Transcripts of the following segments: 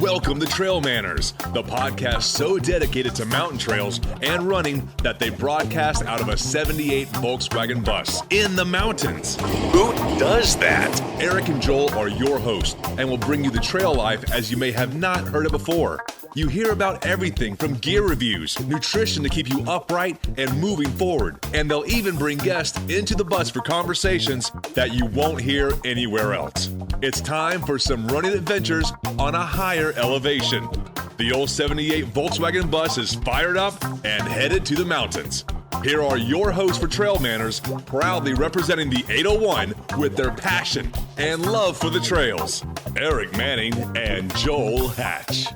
Welcome to Trail Manners, the podcast so dedicated to mountain trails and running that they broadcast out of a 78 Volkswagen bus in the mountains. Who does that? Eric and Joel are your hosts and will bring you the trail life as you may have not heard it before. You hear about everything from gear reviews, nutrition to keep you upright and moving forward, and they'll even bring guests into the bus for conversations that you won't hear anywhere else. It's time for some running adventures on a higher elevation. The old 78 Volkswagen bus is fired up and headed to the mountains. Here are your hosts for Trail Manners, proudly representing the 801 with their passion and love for the trails, Eric Manning and Joel Hatch.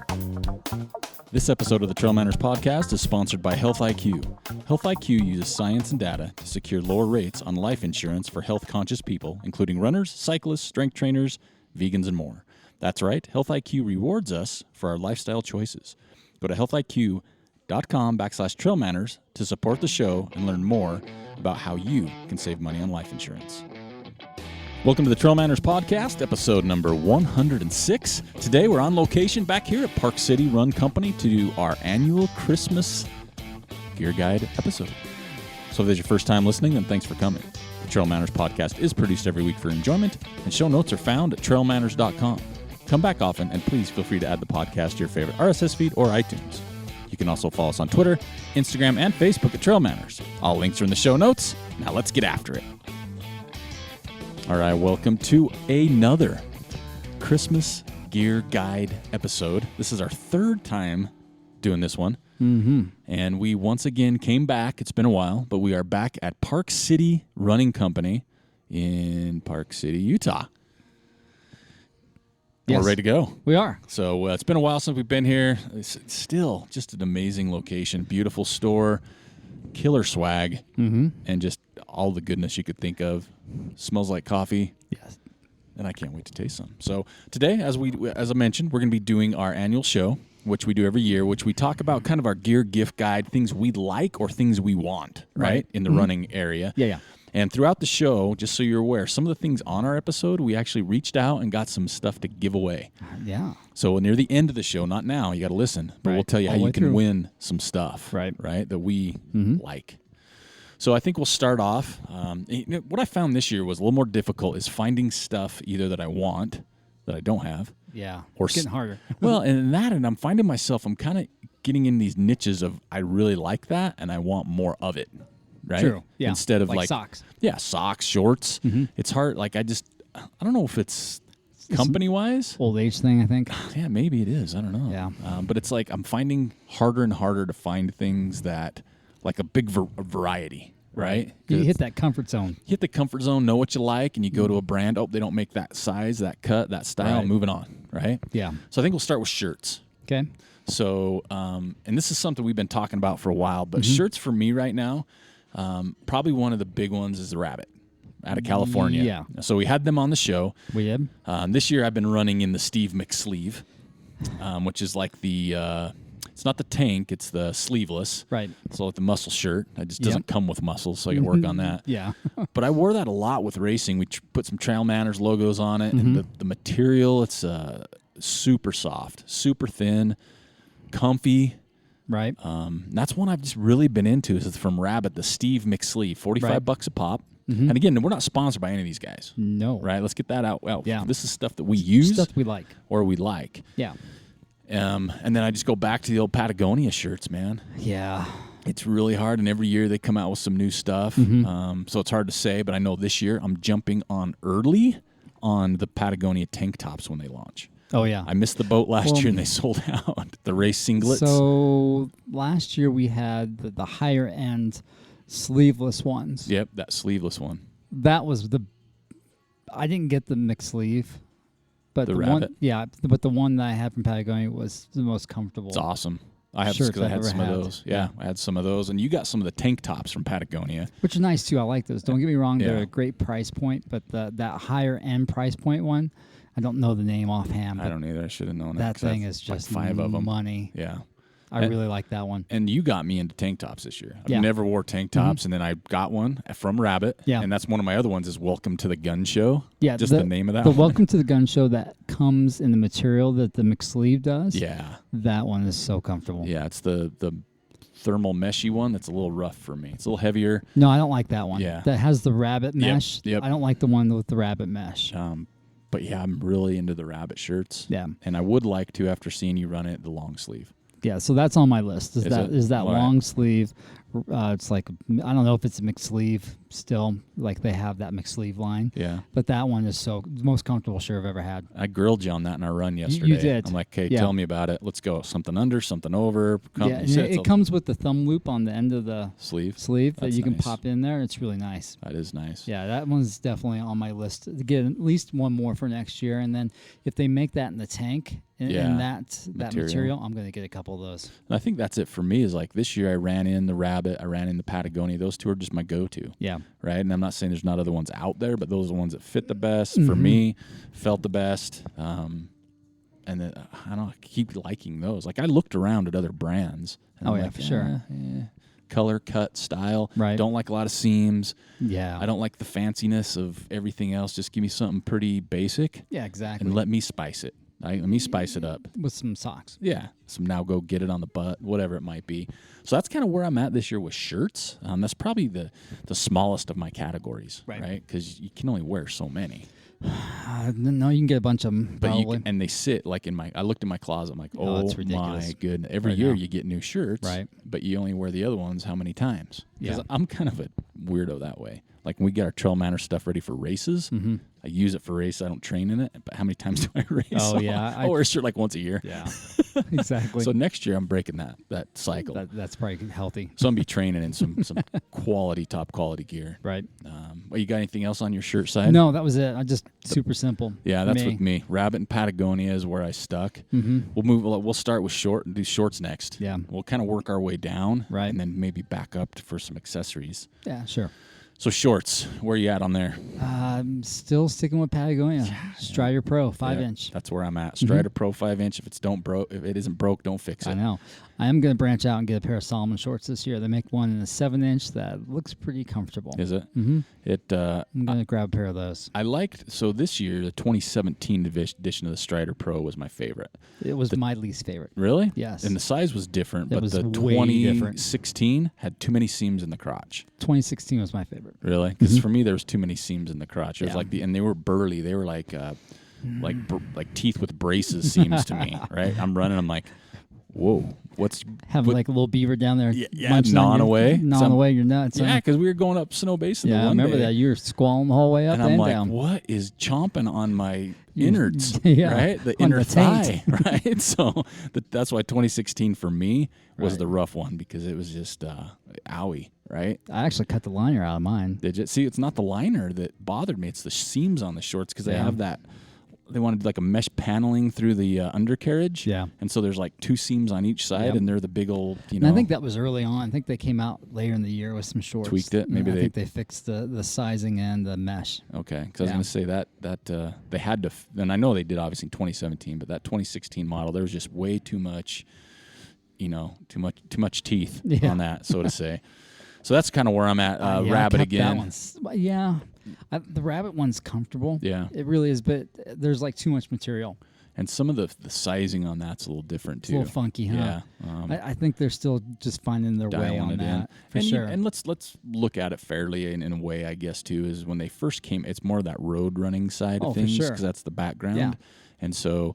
This episode of the Trail Manners podcast is sponsored by Health IQ. Health IQ uses science and data to secure lower rates on life insurance for health-conscious people, including runners, cyclists, strength trainers, vegans, and more. That's right, Health IQ rewards us for our lifestyle choices. Go to healthIQ.com/trailmanners to support the show and learn more about how you can save money on life insurance. Welcome to the Trail Manners podcast, episode number 106. Today we're on location back here at Park City Run Company to do our annual Christmas Gear Guide episode. So if this is your first time listening, then thanks for coming. The Trail Manners podcast is produced every week for enjoyment, and show notes are found at trailmanners.com. Come back often, and please feel free to add the podcast to your favorite RSS feed or iTunes. You can also follow us on Twitter, Instagram, and Facebook at Trail Manners. All links are in the show notes. Now let's get after it. All right, welcome to another Christmas Gear Guide episode. This is our third time doing this one. And we once again came back. It's been a while, but we are back at Park City Running Company in Park City, Utah. Yes. We're ready to go. We are. So it's been a while since we've been here. It's still just an amazing location, beautiful store, killer swag, and just all the goodness you could think of. Smells like coffee. Yes. And I can't wait to taste some. So today, as I mentioned, we're going to be doing our annual show, which we do every year, which we talk about kind of our gear gift guide, things we like or things we want, right? In the running area. Yeah. And throughout the show, just so you're aware, some of the things on our episode, we actually reached out and got some stuff to give away. Yeah. So near the end of the show, not now, you got to listen, but we'll tell you how you can win some stuff, right, that we like. So I think we'll start off. What I found this year was a little more difficult is finding stuff either that I want, that I don't have. Yeah, or it's getting harder. and I'm finding myself, I'm kind of getting in these niches of I really like that and I want more of it, right? True, yeah. Instead of like socks. Yeah, socks, shorts. It's hard. Like I don't know if it's company-wise. Old age thing, I think. Yeah, maybe it is. I don't know. Yeah. But it's like I'm finding harder and harder to find things that, like a big variety, right? You hit that comfort zone. You hit the comfort zone, know what you like, and you go to a brand, they don't make that size, that cut, that style, moving on, right? Yeah. So I think we'll start with shirts. Okay. So, and this is something we've been talking about for a while, but shirts for me right now, probably one of the big ones is the Rabbit out of California. Yeah. So we had them on the show. We did. This year I've been running in the Steve McSleeve, which is like the... it's not the tank, it's the sleeveless. Right. So like the muscle shirt. It just doesn't come with muscles, so I got to work on that. Yeah. But I wore that a lot with racing. We put some Trail Manners logos on it. And the material, it's super soft, super thin, comfy. Right. That's one I've just really been into. Is from Rabbit, the Steve McSleeve, $45 a pop. And again, we're not sponsored by any of these guys. No. Right? Let's get that out. Well, Yeah. This is stuff that we use. Stuff we like. Or we like. Yeah. And then I just go back to the old Patagonia shirts, man. Yeah. It's really hard, and every year they come out with some new stuff. So it's hard to say, but I know this year I'm jumping on early on the Patagonia tank tops when they launch. Oh, yeah. I missed the boat last year, and they sold out. The race singlets. So last year we had the higher-end sleeveless ones. Yep, that sleeveless one. That was I didn't get the McSleeve. But the Rabbit? But the one that I had from Patagonia was the most comfortable. It's awesome. I have because I had some of those. Yeah, I had some of those. And you got some of the tank tops from Patagonia. Which are nice, too. I like those. Don't get me wrong. Yeah. They're a great price point. But that higher-end price point one, I don't know the name offhand. I don't either. I should have known that thing is just like 5 of them. money. Yeah. I really like that one. And you got me into tank tops this year. I've Yeah. never wore tank tops, and then I got one from Rabbit. Yeah. And that's one of my other ones is Welcome to the Gun Show. Yeah, Just the name of that The one. Welcome to the Gun Show that comes in the material that the McSleeve does. Yeah. That one is so comfortable. Yeah, it's the thermal meshy one that's a little rough for me. It's a little heavier. No, I don't like that one. Yeah. That has the rabbit mesh. Yep. I don't like the one with the rabbit mesh. But yeah, I'm really into the Rabbit shirts. Yeah. And I would like to, after seeing you run it, the long sleeve. Yeah, so that's on my list. Is it? Is that All right. long sleeve? It's like, I don't know if it's a McSleeve still, like they have that McSleeve line. Yeah. But that one is the most comfortable shirt I've ever had. I grilled you on that in our run yesterday. did. I'm like, hey, Yeah. tell me about it. Let's go. Something under, something over. Yeah, and it comes with the thumb loop on the end of the sleeve that That's you can nice. pop in there. It's really nice. That is nice. Yeah, that one's definitely on my list to get at least one more for next year. And then if they make that in the tank in that material, I'm going to get a couple of those. And I think that's it for me is like this year I ran in the Rabbit, I ran in the Patagonia. Those two are just my go-to. Yeah. Right? And I'm not saying there's not other ones out there, but those are the ones that fit the best for Mm-hmm. me, felt the best. And then, I don't know, I keep liking those. Like I looked around at other brands. And Oh, I'm yeah, like, for sure. Color, cut, style. Right. Don't like a lot of seams. Yeah. I don't like the fanciness of everything else. Just give me something pretty basic Yeah, exactly. and let me spice it. Right? Let me spice it up. With some socks. Yeah, some now go get it on the butt, whatever it might be. So that's kind of where I'm at this year with shirts. That's probably the smallest of my categories, right? Because you can only wear so many. No, you can get a bunch of them, But probably. and they sit like I looked in my closet. I'm like, oh it's ridiculous my goodness! Every right year now. you get new shirts, Right. But you only wear the other ones how many times? Because Yeah. I'm kind of a weirdo that way. Like when we get our Trail Manor stuff ready for races, I use it for races. I don't train in it, but how many times do I race? Oh, yeah, I wear a shirt like once a year. Yeah, exactly. So next year I'm breaking that cycle. That's probably healthy. So I'm gonna be training in some top quality gear. Right. Well, you got anything else on your shirt side? No, that was it. I just super simple. Yeah, for that's with me. Rabbit and Patagonia is where I stuck. Mm-hmm. We'll start with do shorts next. Yeah. We'll kind of work our way down. Right. And then maybe back up for some accessories. Yeah, sure. So shorts, where you at on there? I'm still sticking with Patagonia. Strider Pro 5 Yeah, inch. That's where I'm at. Strider Pro 5 inch. If it isn't broke, don't fix it. I know. I am going to branch out and get a pair of Solomon shorts this year. They make one in a 7 inch that looks pretty comfortable. Is it? Mm-hmm. I'm going to grab a pair of those. I liked, so this year, the 2017 edition of the Strider Pro was my favorite. It was my least favorite. Really? Yes. And the size was different, It but was the way different. 2016 had too many seams in the crotch. 2016 was my favorite. Really? Because for me, there was too many seams in the crotch. It was Yeah. like and they were burly. They were like teeth with braces seems to me. Right? I'm running. I'm like, whoa, Having like a little beaver down there, yeah, munching on gnawing away your nuts. yeah, huh? because we were going up Snow Basin. Yeah, I one remember day, that. You were squalling the whole way up and and, I'm like, down. what is chomping on my innards? Yeah, right, the on inner the thigh. taint. Right. So that's why 2016 for me was the rough one because it was just owie. Right. I actually cut the liner out of mine. Did you see? It's not the liner that bothered me. It's the seams on the shorts because they Yeah. have that. They wanted like a mesh paneling through the undercarriage. Yeah. And so there's like two seams on each side, Yep. and they're the big old, And I think that was early on. I think they came out later in the year with some shorts. Tweaked it? Maybe I they- think they fixed the sizing and the mesh. Okay, because I was Yeah. going to say that they had to, and I know they did obviously in 2017, but that 2016 model there was just way too much, too much teeth Yeah. on that, so to say. So that's kind of where I'm at. Yeah, I Rabbit kept again. That one's, yeah, the rabbit one's comfortable. Yeah. It really is, but there's like too much material. And some of the sizing on that's a little different too. It's a little funky, huh? Yeah. I think they're still just finding their way Dialing on it that in. for and sure. and let's look at it fairly in a way, I guess, too, is when they first came, it's more that road running side Oh, of for things sure. because that's the background. Yeah. And so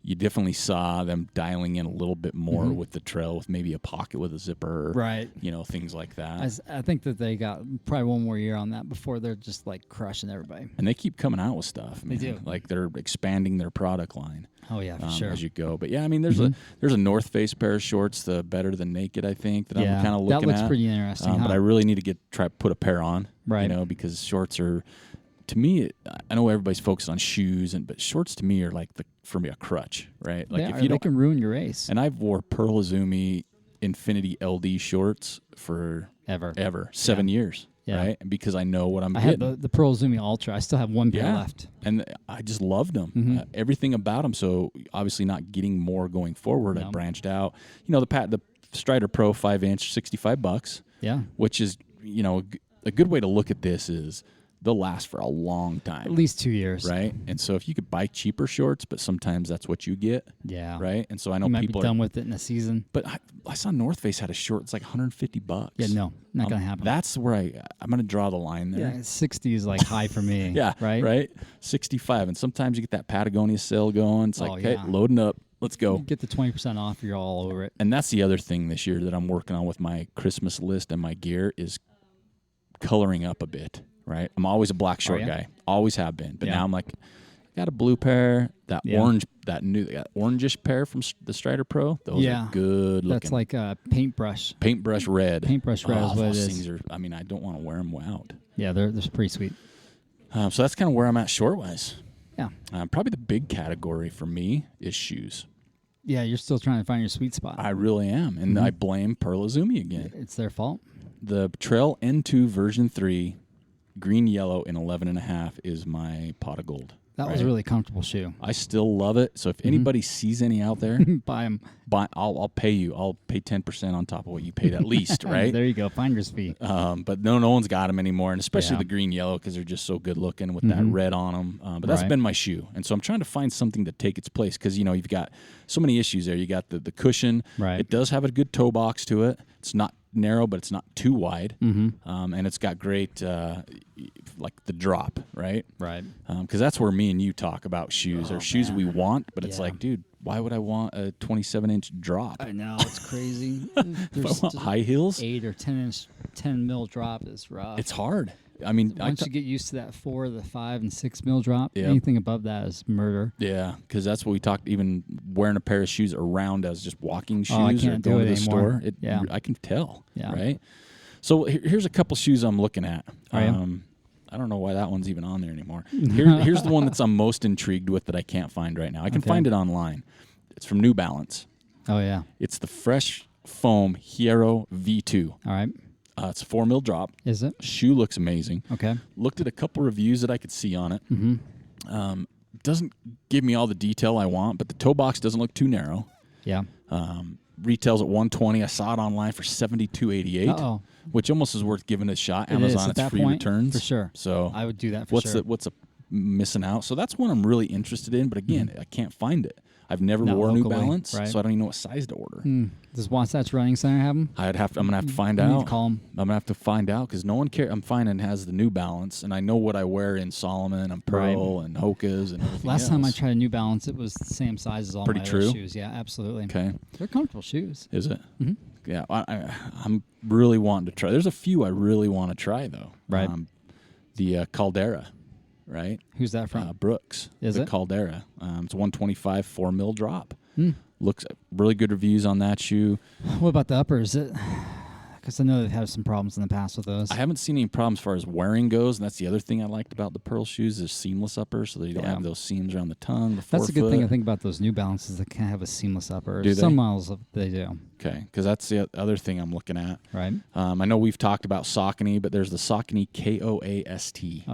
you definitely saw them dialing in a little bit more Mhm. with the trail with maybe a pocket with a zipper, Right. Things like that. I think that they got probably one more year on that before they're just like crushing everybody. And they keep coming out with stuff. They Man. do. Like they're expanding their product line. Oh yeah, for sure. As you go. But yeah, I mean, there's a North Face pair of shorts, the Better Than Naked, I think, that Yeah, I'm kind of that looking looks at. pretty interesting, But huh? I really need to try put a pair on, Right. because shorts are, to me, I know everybody's focused on shoes, but shorts to me are like for me a crutch, right? Like they can ruin your race. and I've wore Pearl Izumi Infinity LD shorts for Ever. 7 years. right? Because I know what I'm getting. I had the Pearl Izumi Ultra. I still have one pair left. And I just loved them. Everything about them. So obviously not getting more going forward. I branched out. The Strider Pro 5-inch, $65. Yeah. Which is, a good way to look at this is they'll last for a long time. At least 2 years. Right? And so if you could buy cheaper shorts, but sometimes that's what you get. Yeah. Right? And so I know you people might be done with it in a season. But I saw North Face had a short. It's like $150. Yeah, no. Not going to happen. That's where I'm going to draw the line there. Yeah, 60 is like high for me. Yeah. Right? 65. And sometimes you get that Patagonia sale going. It's like, okay, loading up. Let's go. You get the 20% off. You're all over it. And that's the other thing this year that I'm working on with my Christmas list and my gear is coloring up a bit. Right, I'm always a black short guy, always have been. But now I'm like, I got a blue pair, that orangish pair from the Strider Pro. Those are good looking. That's like a paintbrush red. Paintbrush red is what it is. Things are. I mean, I don't want to wear them out. Yeah, they're pretty sweet. So that's kind of where I'm at short wise. Yeah, probably the big category for me is shoes. Yeah, you're still trying to find your sweet spot. I really am, and I blame Pearl Izumi again. It's their fault. The Trail N2 version 3. Green, yellow, and 11.5 is my pot of gold. That was a really comfortable shoe. I still love it. So if anybody sees any out there, buy them. I'll pay you. I'll pay 10% on top of what you paid at least, right? There you go, finder's fee. But no one's got them anymore, and especially the green, yellow, because they're just so good looking with that red on them. But that's been my shoe, and so I'm trying to find something to take its place because you've got so many issues there. You got the cushion. Right. It does have a good toe box to it. It's not narrow, but it's not too wide. And it's got great like the drop, right? Right. Because that's where me and you talk about shoes. Or shoes we want, but it's like, dude, why would I want a 27-inch drop? I know, it's crazy. If I want high heels? 8 or 10 mil drop is rough. It's hard. I mean, once you get used to that 4, the 5, and 6 mil drop, anything above that is murder. Yeah, because that's what we talked. Even wearing a pair of shoes around as just walking shoes I or can't going to the anymore. store, I can tell. Yeah. Right. So here's a couple shoes I'm looking at. I don't know why that one's even on there anymore. Here's the one that's I'm most intrigued with that I can't find right now. I can find it online. It's from New Balance. Oh yeah. It's the Fresh Foam Hierro V2. All right. It's a 4 mil drop. Is it? Shoe looks amazing. Okay. Looked at a couple reviews that I could see on it. Doesn't give me all the detail I want, but the toe box doesn't look too narrow. Yeah. Retails at $120. I saw it online for $72.88, which almost is worth giving it a shot. Amazon, it's free returns for sure. So I would do that for sure. What's missing out? So that's one I'm really interested in. But again, I can't find it. I've never worn New Balance, so I don't even know what size to order. Does Wasatch Running Center have them? I'm gonna have to find out. Call them. I'm gonna have to find out because no one cares. I'm finding has the New Balance, and I know what I wear in Solomon and Pearl and Hoka's and everything. Last time I tried a New Balance, it was the same size as all my other shoes. Yeah, absolutely. Okay, they're comfortable shoes. Is it? Yeah, I'm really wanting to try. There's a few I really want to try though. Right. The Caldera. Right. Who's that from? Brooks. Is the it? Caldera. It's 125 4 mil drop. Looks really good reviews on that shoe. What about the uppers? Because I know they've had some problems in the past with those. I haven't seen any problems as far as wearing goes, and that's the other thing I liked about the Pearl shoes is seamless uppers, so they don't have those seams around the tongue, the forefoot. That's a good thing I think about those New Balances. They can have a seamless upper. Do they? Some models they do. Okay, because that's the other thing I'm looking at. Right. I know we've talked about Saucony, but there's the Saucony KOAST.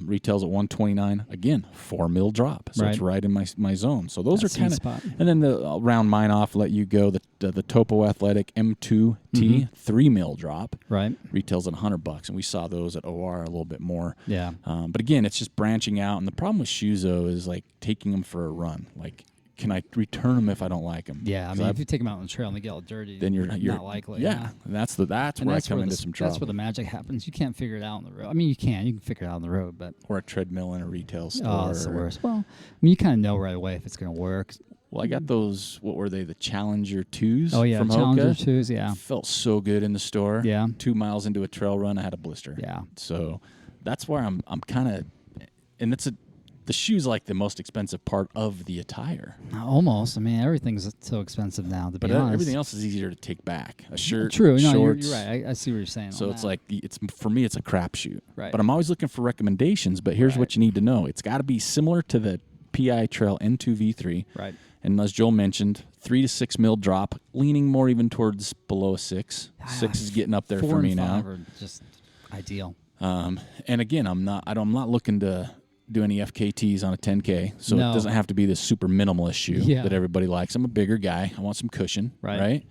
Retails at $129. Again, 4 mil drop, so it's right in my zone. So those are kind of. And then I'll round mine off. Let you go. The Topo Athletic M2T 3 mil drop. Right. Retails at $100, and we saw those at OR a little bit more. Yeah. But again, it's just branching out, and the problem with shoes though is like taking them for a run. Like, can I return them if I don't like them? Yeah, I mean, if you take them out on the trail and they get all dirty, then you're not likely. Yeah, and that's where I come into some trouble. That's where the magic happens. You can't figure it out on the road. I mean, you can figure it out on the road, but or a treadmill in a retail store. Oh, that's the worst. Well, I mean, you kind of know right away if it's going to work. Well, I got those. What were they? The Challenger 2s. Oh yeah, from Challenger Hoka. 2s. Yeah, felt so good in the store. Yeah, 2 miles into a trail run, I had a blister. Yeah, so that's where I'm kind of, and the shoe's like the most expensive part of the attire. Almost. I mean, everything's so expensive now, to be honest. Everything else is easier to take back. A shirt, True. No, shorts. You're right. I see what you're saying. So it's like, for me, it's a crapshoot. Right. But I'm always looking for recommendations. But here's what you need to know. It's got to be similar to the PI Trail N2 V3. Right. And as Joel mentioned, 3 to 6 mil drop, leaning more even towards below 6. 6 is getting up there for me now. 4 and 5 are just Ideal. And again, I'm not looking to do any FKTs on a 10K, so No. it doesn't have to be this super minimalist shoe that everybody likes. I'm a bigger guy. I want some cushion, right?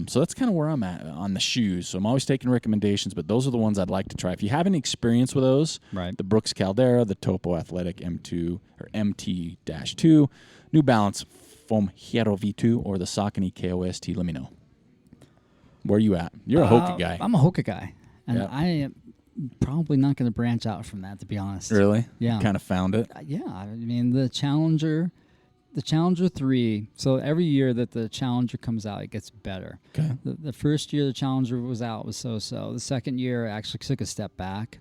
So that's kind of where I'm at on the shoes. So I'm always taking recommendations, but those are the ones I'd like to try. If you have any experience with those, the Brooks Caldera, the Topo Athletic M2 or MT-2, New Balance Foam Hero V2, or the Saucony KOST, let me know. Where are you at? You're a Hoka guy. I'm a Hoka guy, and I am probably not going to branch out from that, to be honest. Really? Yeah. Kind of found it? Yeah. I mean, the Challenger 3, so every year that the Challenger comes out, it gets better. Okay. The first year the Challenger was out was so-so. The second year actually took a step back.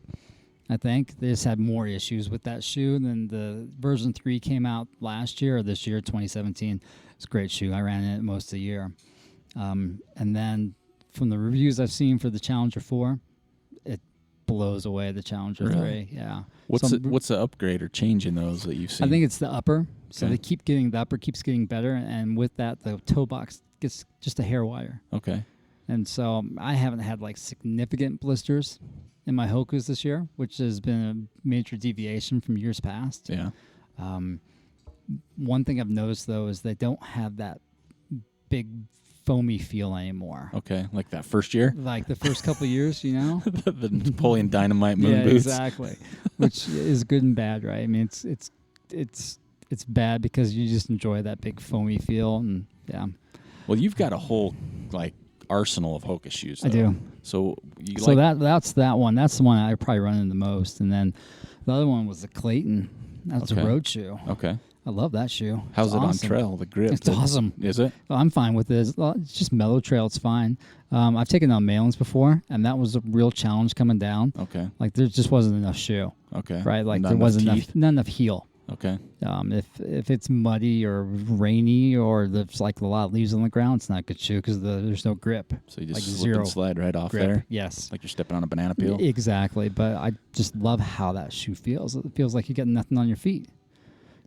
I think they just had more issues with that shoe. Then the version 3 came out last year or this year, 2017. It's a great shoe. I ran it most of the year. And then from the reviews I've seen for the Challenger 4, it blows away the Challenger 3. Yeah. What's the upgrade or change in those that you've seen? I think it's the upper. So they keep getting, the upper keeps getting better. And with that, the toe box gets just a hair wider. Okay. And so I haven't had like significant blisters in my Hokas this year, which has been a major deviation from years past. Yeah. One thing I've noticed, though, is they don't have that big foamy feel anymore. Okay, like that first year? Like the first couple of years, you know? The Napoleon Dynamite moon boots. Exactly. Which is good and bad, right? I mean, it's bad because you just enjoy that big foamy feel, and yeah. Well, you've got a whole like arsenal of Hoka shoes, though. I do. So that's that one. That's the one I probably run into the most. And then the other one was the Clayton. That's a road shoe. Okay. I love that shoe. How's it awesome. on trail? The grip? It's awesome. Is it? Well, I'm fine with it. It's just mellow trail. It's fine. I've taken it on mailings before, and that was a real challenge coming down. Okay. Like there just wasn't enough shoe. Okay. Right. Like not there wasn't teeth? not enough heel. Okay. If it's muddy or rainy or there's like a lot of leaves on the ground, it's not a good shoe because there's no grip. So you just like slip and slide right off grip. there? Yes. Like you're stepping on a banana peel? Exactly. But I just love how that shoe feels. It feels like you got nothing on your feet.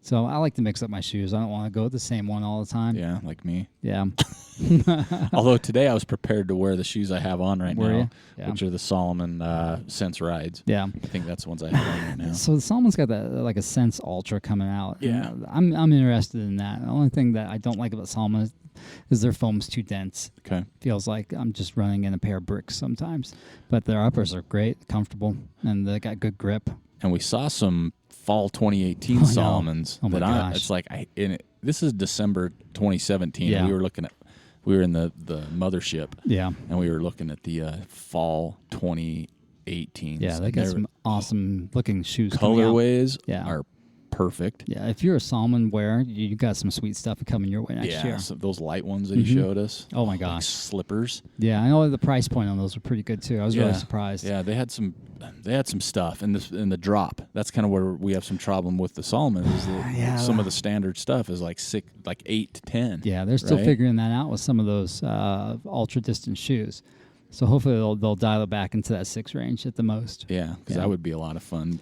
So I like to mix up my shoes. I don't want to go with the same one all the time. Yeah, like me. Yeah. Although today I was prepared to wear the shoes I have on right now, Yeah. which are the Salomon Sense Rides. Yeah. I think that's the ones I have on right now. So the Salomon's got that like a Sense Ultra coming out. Yeah. And I'm interested in that. The only thing that I don't like about Salomon is their foam's too dense. Okay. Feels like I'm just running in a pair of bricks sometimes. But their uppers are great, comfortable, and they got good grip. And we saw some fall 2018 Salomons. Oh my gosh. It's like this is December 2017. Yeah. We were in the mothership. Yeah. And we were looking at the fall 2018. Yeah, they got some awesome looking shoes. Colorways Yeah. are perfect. Yeah, if you're a Salomon wearer, you got some sweet stuff coming your way next year. So those light ones that you showed us. Oh my like gosh, slippers. Yeah, I know the price point on those were pretty good too. I was really surprised. Yeah, they had some stuff in the drop. That's kind of where we have some problem with the Salomon. Is that some of the standard stuff is like 8 to 10. Yeah, they're still figuring that out with some of those ultra distance shoes. So hopefully they'll dial it back into that 6 range at the most. Yeah, because that would be a lot of fun.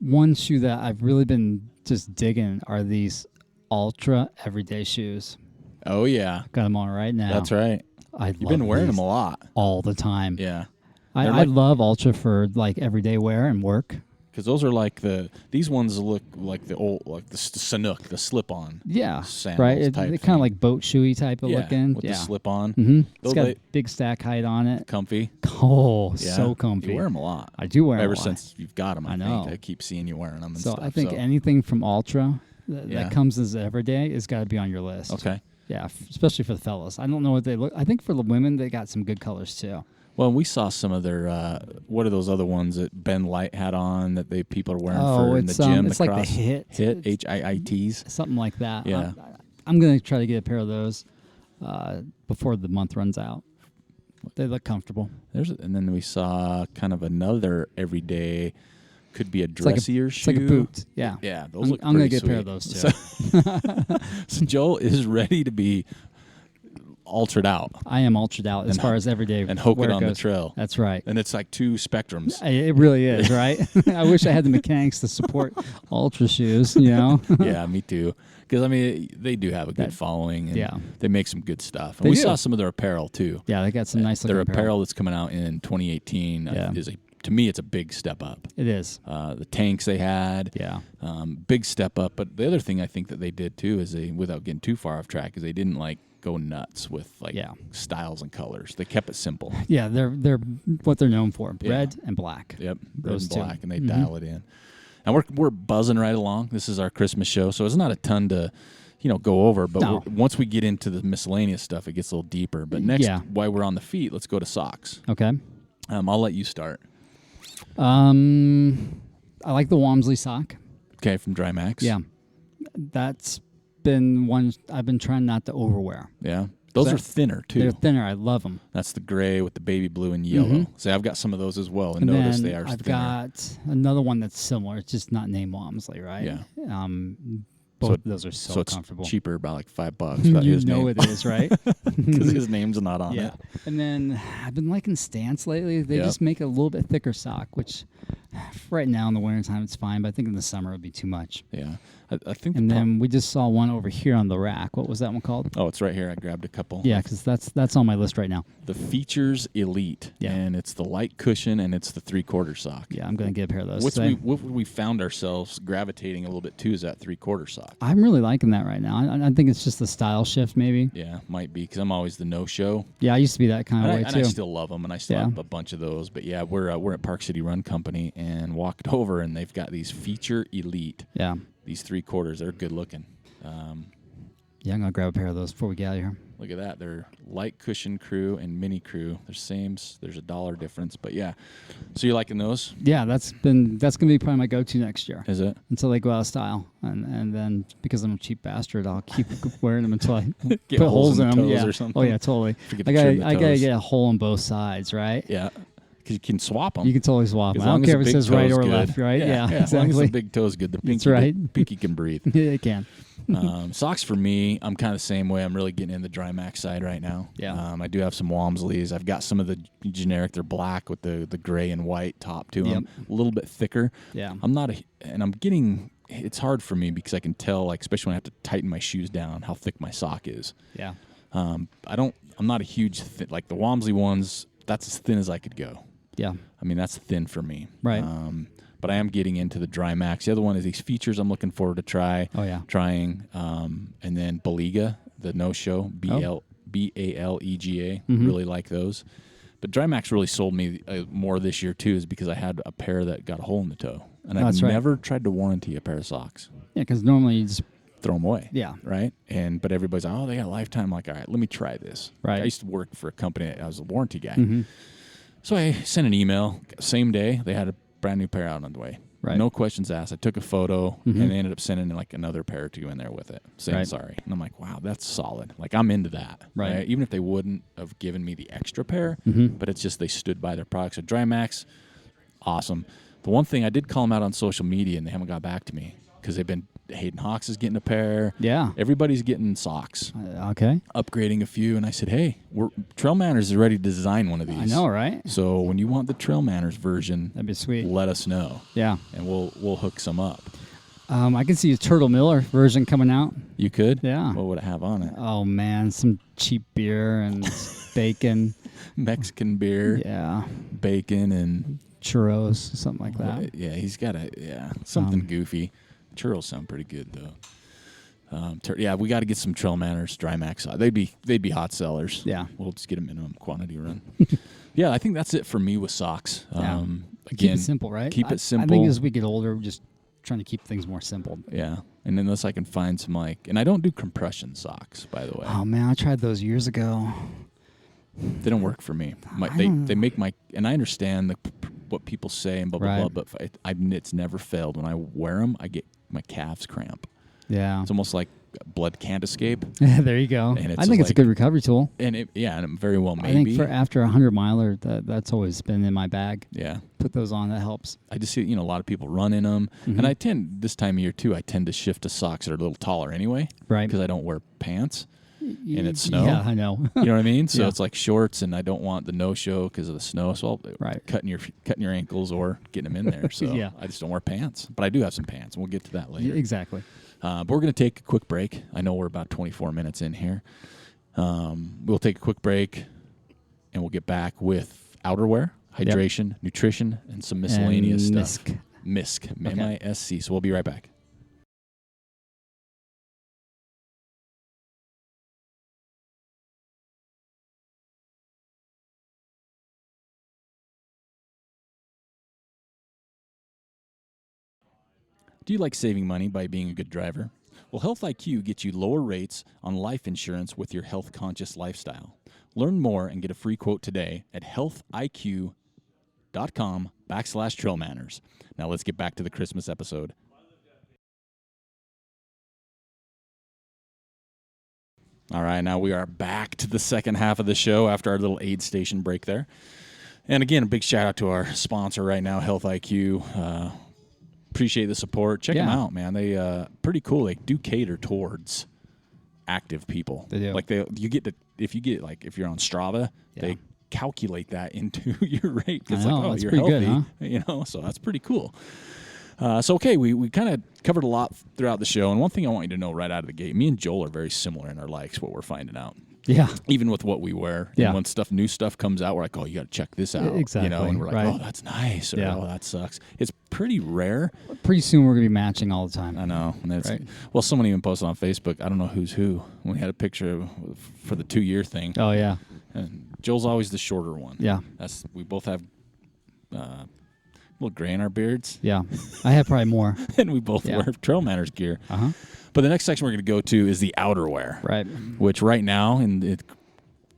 One shoe that I've really been just digging are these ultra everyday shoes. Oh, yeah. Got them on right now. That's right. You've been wearing them a lot. All the time. Yeah. I love ultra for like everyday wear and work. Because those are like these ones look like the old, like the Sanuk, the slip-on. Yeah, sandals right. They're kind of like boat shoey type of looking. With the slip-on. Mm-hmm. It's got a big stack height on it. Comfy. Oh, so comfy. You wear them a lot. I do wear them ever since you've got them. I know. think I keep seeing you wearing them. And so stuff, I think anything from Ultra that comes as everyday has got to be on your list. Okay. Yeah, especially for the fellas. I don't know what they look. I think for the women, they got some good colors too. Well, we saw some of their, what are those other ones that Ben Light had on that people are wearing in the gym? It's like the HIIT. HIITs. Something like that. Yeah. I'm going to try to get a pair of those before the month runs out. They look comfortable. And then we saw kind of another everyday, could be a dressier shoe. It's like a boot. Yeah. Yeah, those look I'm going to get sweet. a pair of those too. So Joel is ready to be ultraed out I am ultraed out as And- far as everyday and hoke where it on the goes. trail. That's right. And it's like two spectrums. It really is, right? I wish I had the mechanics to support ultra shoes, you know? Yeah, me too. Because, I mean, they do have a good following. And yeah. they make some good stuff. And They we do. saw some of their apparel, too. Yeah, they got some nice Their looking apparel that's coming out in 2018 Yeah. to me, it's a big step up. It is. The tanks they had, Yeah. big step up. But the other thing I think that they did, too, is without getting too far off track, is they didn't, like, go nuts with, like, Yeah. styles and colors. They kept it simple. Yeah, they're what they're known for, Yeah. red and black. Yep, red Those and two. black, and they dial it in. And we're buzzing right along. This is our Christmas show, so it's not a ton to, go over. But No. once we get into the miscellaneous stuff, it gets a little deeper. But next, Yeah. while we're on the feet, let's go to socks. Okay. I'll let you start. I like the Walmsley sock. Okay, from Dry Max. Yeah. That's been one I've been trying not to overwear. Yeah. Those that- are thinner, too. They're thinner. I love them. That's the gray with the baby blue and yellow. So I've got some of those as well, and, And notice then they are I've thinner. got another one that's similar. It's just not named Walmsley, right? Yeah. Both So of those are so, so it's comfortable. cheaper, about like $5. About You his know name. it is, right? Because his name's not on Yeah. it. And then I've been liking Stance lately. They Yep. just make a little bit thicker sock, which right now in the wintertime it's fine, but I think in the summer it would be too much. Yeah. I think And the then we just saw one over here on the rack. What was that one called? oh, it's right here. I grabbed a couple. Yeah, because that's on my list right now. The Features Elite. Yeah. And it's the light cushion and it's the 3/4 sock. Yeah, I'm going to get a pair of those. What today. we found ourselves gravitating a little bit to is that 3/4 sock. I'm really liking that right now. I think it's just the style shift, maybe. Yeah, might be because I'm always the no-show. Yeah, I used to be that kind of way And too. I still love them, and I still Yeah. have a bunch of those. But yeah, we're at Park City Run Company and walked over, and they've got these Feature Elite, Yeah. these 3/4. They're good looking. Yeah, I'm going to grab a pair of those before we get out of here. Look at that. They're light cushion crew and mini crew. They're same. There's $1 difference, but yeah. So you're liking those? Yeah, that's going to be probably my go-to next year. Is it? Until they go out of style, and then because I'm a cheap bastard, I'll keep wearing them until I Get put holes in the them. toes Yeah. or something. Oh yeah, totally. Forget I to trim the gotta toes. get a hole on both sides, right? Yeah. Because you can swap them. You can totally swap As them. I long don't as care the if it big says right toe's or good. left, right? Yeah, As long as the exactly. big toe's good, the That's pinky, right. the pinky can breathe. It can. Socks for me, I'm kind of the same way. I'm really getting in the Dry Max side right now. Yeah. I do have some Walmsleys. I've got some of the generic. They're black with the gray and white top to them. A little bit thicker. Yeah. I'm getting. It's hard for me because I can tell, like, especially when I have to tighten my shoes down, how thick my sock is. Yeah. I'm not a huge like the Walmsley ones. That's as thin as I could go. Yeah. I mean, that's thin for me. Right. But I am getting into the Dry Max. The other one is these Features I'm looking forward to trying. And then Balega, the no-show, BALEGA. Really like those. But Dry Max really sold me more this year, too, is because I had a pair that got a hole in the toe. And I've That's right. never tried to warranty a pair of socks. Yeah, because normally you just Throw them away. Yeah. Right? But everybody's like, oh, they got lifetime. I'm like, all right, let me try this. Right. I used to work for a company. I was a warranty guy. So I sent an email. Same day, they had a brand new pair out on the way. Right. No questions asked. I took a photo, and they ended up sending like another pair to go in there with it, saying Right. sorry. And I'm like, wow, that's solid. Like, I'm into that. Right. Even if they wouldn't have given me the extra pair, but it's just they stood by their products. So Dry Max, awesome. The one thing, I did call them out on social media, and they haven't got back to me because they've been, Hayden Hawks is getting a pair. Yeah. Everybody's getting socks, Okay. upgrading a few. And I said, hey, Trail Manners is ready to design one of these. I know, right? So when you want the Trail Manners version, That'd be sweet. let us know, Yeah. and we'll hook some up. I can see a Turtle Miller version coming out. You could? Yeah. What would it have on it? Oh man, some cheap beer and bacon. Mexican beer, Yeah. bacon, and Churros, something like that. yeah, he's got something goofy. Churros sound pretty good though. We got to get some Trail Manners Dry Max. They'd be hot sellers. Yeah. We'll just get a minimum quantity run. Yeah, I think that's it for me with socks. Yeah. Again, Keep it simple, right? Keep it simple. I think as we get older, we're just trying to keep things more simple. Yeah, and unless I can find some and I don't do compression socks, by the way. Oh man, I tried those years ago. They don't work for me. They make and I understand what people say and blah blah Right. blah, but it's never failed. When I wear them, I get my calves cramp. Yeah. It's almost like blood can't escape, There you go. And it's I think it's a like- good recovery tool. and it very well may I think be. for after a 100-miler, that's always been in my bag. Yeah, Put those on, that helps. I just see a lot of people run in them, and I tend this time of year too. I tend to shift to socks that are a little taller anyway, Right. Because I don't wear pants. and it's snow. Yeah, I know. You know what I mean? So Yeah. it's like shorts, and I don't want the no-show because of the snow. So I'll cutting your ankles or getting them in there. So Yeah. I just don't wear pants. But I do have some pants, and we'll get to that later. Exactly. But we're going to take a quick break. I know we're about 24 minutes in here. We'll take a quick break, and we'll get back with outerwear, hydration, nutrition, and some miscellaneous stuff. MISC. M-I-S-C. So we'll be right back. Do you like saving money by being a good driver? Well, Health IQ gets you lower rates on life insurance with your health-conscious lifestyle. Learn more and get a free quote today at healthiq.com/trailmanners. Now let's get back to the Christmas episode. All right, now we are back to the second half of the show after our little aid station break there. And again, a big shout out to our sponsor right now, Health IQ. Appreciate the support. Check them out, man. They pretty cool. They do cater towards active people. They do. Like if you're on Strava, they calculate that into your rate. It's like, you're healthy, good, huh? you know. So that's pretty cool. So we kind of covered a lot throughout the show, and one thing I want you to know right out of the gate: me and Joel are very similar in our likes. What we're finding out. Yeah. Even with what we wear. Yeah. And when new stuff comes out, we're like, oh, you got to check this out. Exactly. You know, and we're like, oh, that's nice. Or, oh, that sucks. It's pretty rare. Pretty soon we're going to be matching all the time. I know. And that's, well, someone even posted on Facebook, I don't know who's who, when we had a picture for the 2-year thing. Oh, yeah. And Joel's always the shorter one. Yeah. We both have a little gray in our beards. Yeah. I have probably more. And we both wear Trail Manners gear. Uh-huh. But the next section we're going to go to is the outerwear. Right. Which right now in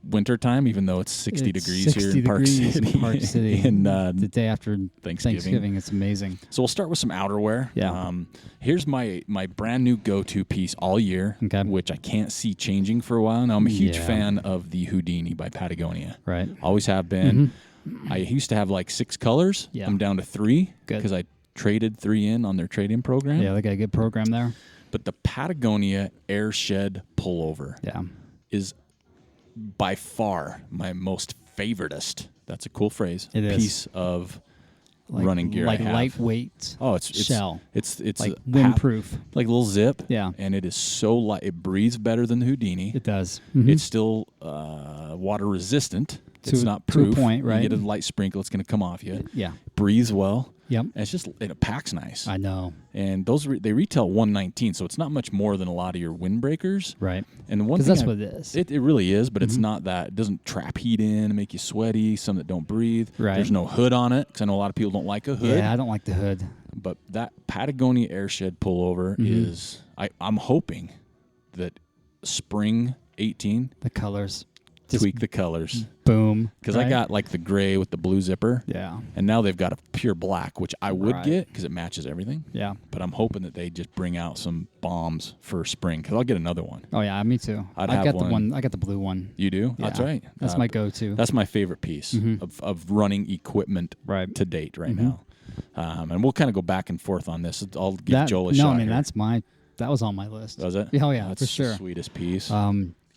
wintertime, even though it's 60 degrees here in Park City. And the day after Thanksgiving, it's amazing. So we'll start with some outerwear. Yeah. Here's my brand new go-to piece all year, which I can't see changing for a while. Now, I'm a huge fan of the Houdini by Patagonia. Right. Always have been. I used to have like 6 colors. Yeah. I'm down to 3 because I traded 3 in on their trade-in program. Yeah, they got a good program there. But the Patagonia Airshed pullover is by far my most favoritist. That's a cool phrase. It is. Piece of running gear. Like I have. lightweight. Oh, it's shell. It's like windproof. Like a little zip. Yeah. And it is so light. It breathes better than the Houdini. It does. It's still water resistant. It's not proof. To a point, right? You get a light sprinkle, it's going to come off you. Yeah. Breathes well. Yep. And it packs nice. I know. And those they retail $119, so it's not much more than a lot of your windbreakers. Right. And one thing that's what it is. It really is, but it's not that. It doesn't trap heat in and make you sweaty. Some that don't breathe. Right. There's no hood on it because I know a lot of people don't like a hood. Yeah, I don't like the hood. But that Patagonia Airshed pullover is. I'm hoping that spring 18. The colors. Tweak the colors. Boom. Because I got like the gray with the blue zipper. Yeah. And now they've got a pure black, which I would get because it matches everything. Yeah. But I'm hoping that they just bring out some bombs for spring because I'll get another one. Oh, yeah, me too. I got the blue one. You do? Yeah. That's right. That's my go-to. That's my favorite piece of running equipment to date right now. And we'll kind of go back and forth on this. I'll give Joel a shot. No, I mean, here. that was on my list. Was it? Oh, yeah, that's for sure. The sweetest piece.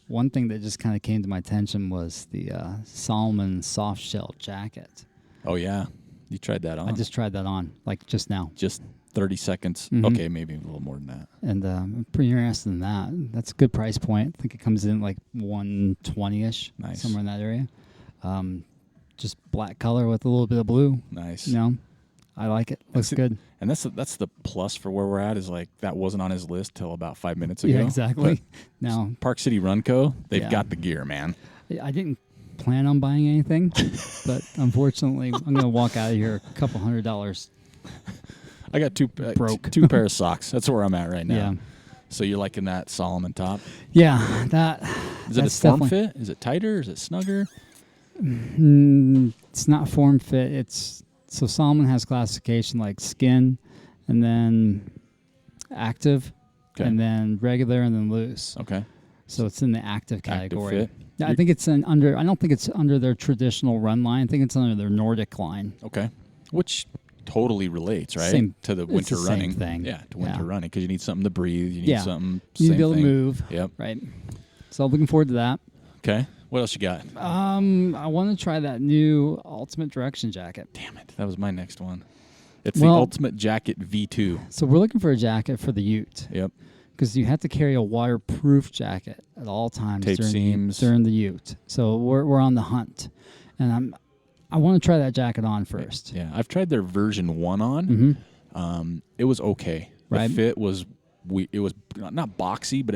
One thing that just kind of came to my attention was the Salomon soft shell jacket. Oh, yeah. You tried that on? I just tried that on, like just now. Just 30 seconds. Okay, maybe a little more than that. And I'm pretty interested in that. That's a good price point. I think it comes in like 120-ish, somewhere in that area. Just black color with a little bit of blue. Nice. You know, I like it. Looks good. And that's the plus for where we're at is like that wasn't on his list till about 5 minutes ago. Yeah, exactly. But now Park City Run Co., they've got the gear, man. I didn't plan on buying anything, but unfortunately, I'm going to walk out of here a couple $100. I got two pair of socks. That's where I'm at right now. Yeah. So you're liking that Salomon top? Yeah, is it a form fit? Is it tighter? Is it snugger? It's not form fit. So Salomon has classification like skin, and then active, and then regular, and then loose. Okay. So it's in the active category. Active fit. Yeah, I think it's I don't think it's under their traditional run line. I think it's under their Nordic line. Okay. Which totally relates, right? To the winter running. Same thing. Yeah, to winter running because you need something to breathe. You need something. You need to be able thing. to move. Yep. Right. So looking forward to that. Okay. What else you got? I want to try that new Ultimate Direction jacket. Damn it. That was my next one. It's Well- the Ultimate Jacket V2. So we're looking for a jacket for the Ute Yep. because you have to carry a waterproof jacket at all times Tape seams. during the Ute. So we're on the hunt, and I want to try that jacket on first. Yeah. I've tried their version 1 on. Mm-hmm. It was okay. Right. The fit was it was not boxy, but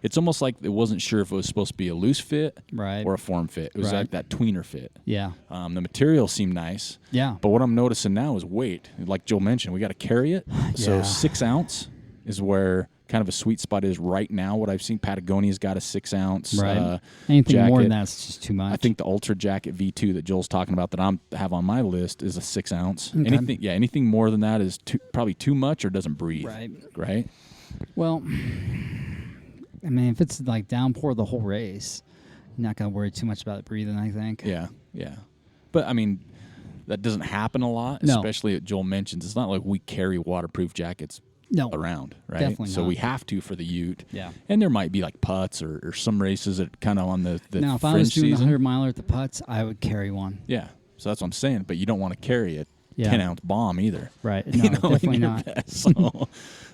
it's almost like it wasn't sure if it was supposed to be a loose fit Right. or a form fit. It was Right. like that tweener fit. Yeah. The material seemed nice. Yeah. But what I'm noticing now is weight. Like Joel mentioned, we got to carry it. So Yeah. 6 ounce is where kind of a sweet spot is right now. What I've seen, Patagonia's got a 6 ounce. Right. Anything more than jacket. that's just too much. I think the Ultra Jacket V2 that Joel's talking about that I have on my list is a 6 ounce. Okay. Anything more than that is probably too much or doesn't breathe. Right. Right. Well, I mean, if it's like downpour the whole race, you're not gonna worry too much about it breathing. I think. Yeah. Yeah. But I mean, that doesn't happen a lot, No. especially what Joel mentions. It's not like we carry waterproof jackets No. around, right? Definitely so not. we have to for the Ute. Yeah. And there might be like putts or some races that kind of on the Now, if I fringe was doing a season. 100-miler at the putts, I would carry one. Yeah. So that's what I'm saying. But you don't want to carry a Yeah. 10-ounce bomb either. Right. No, You know, in definitely your not. vest.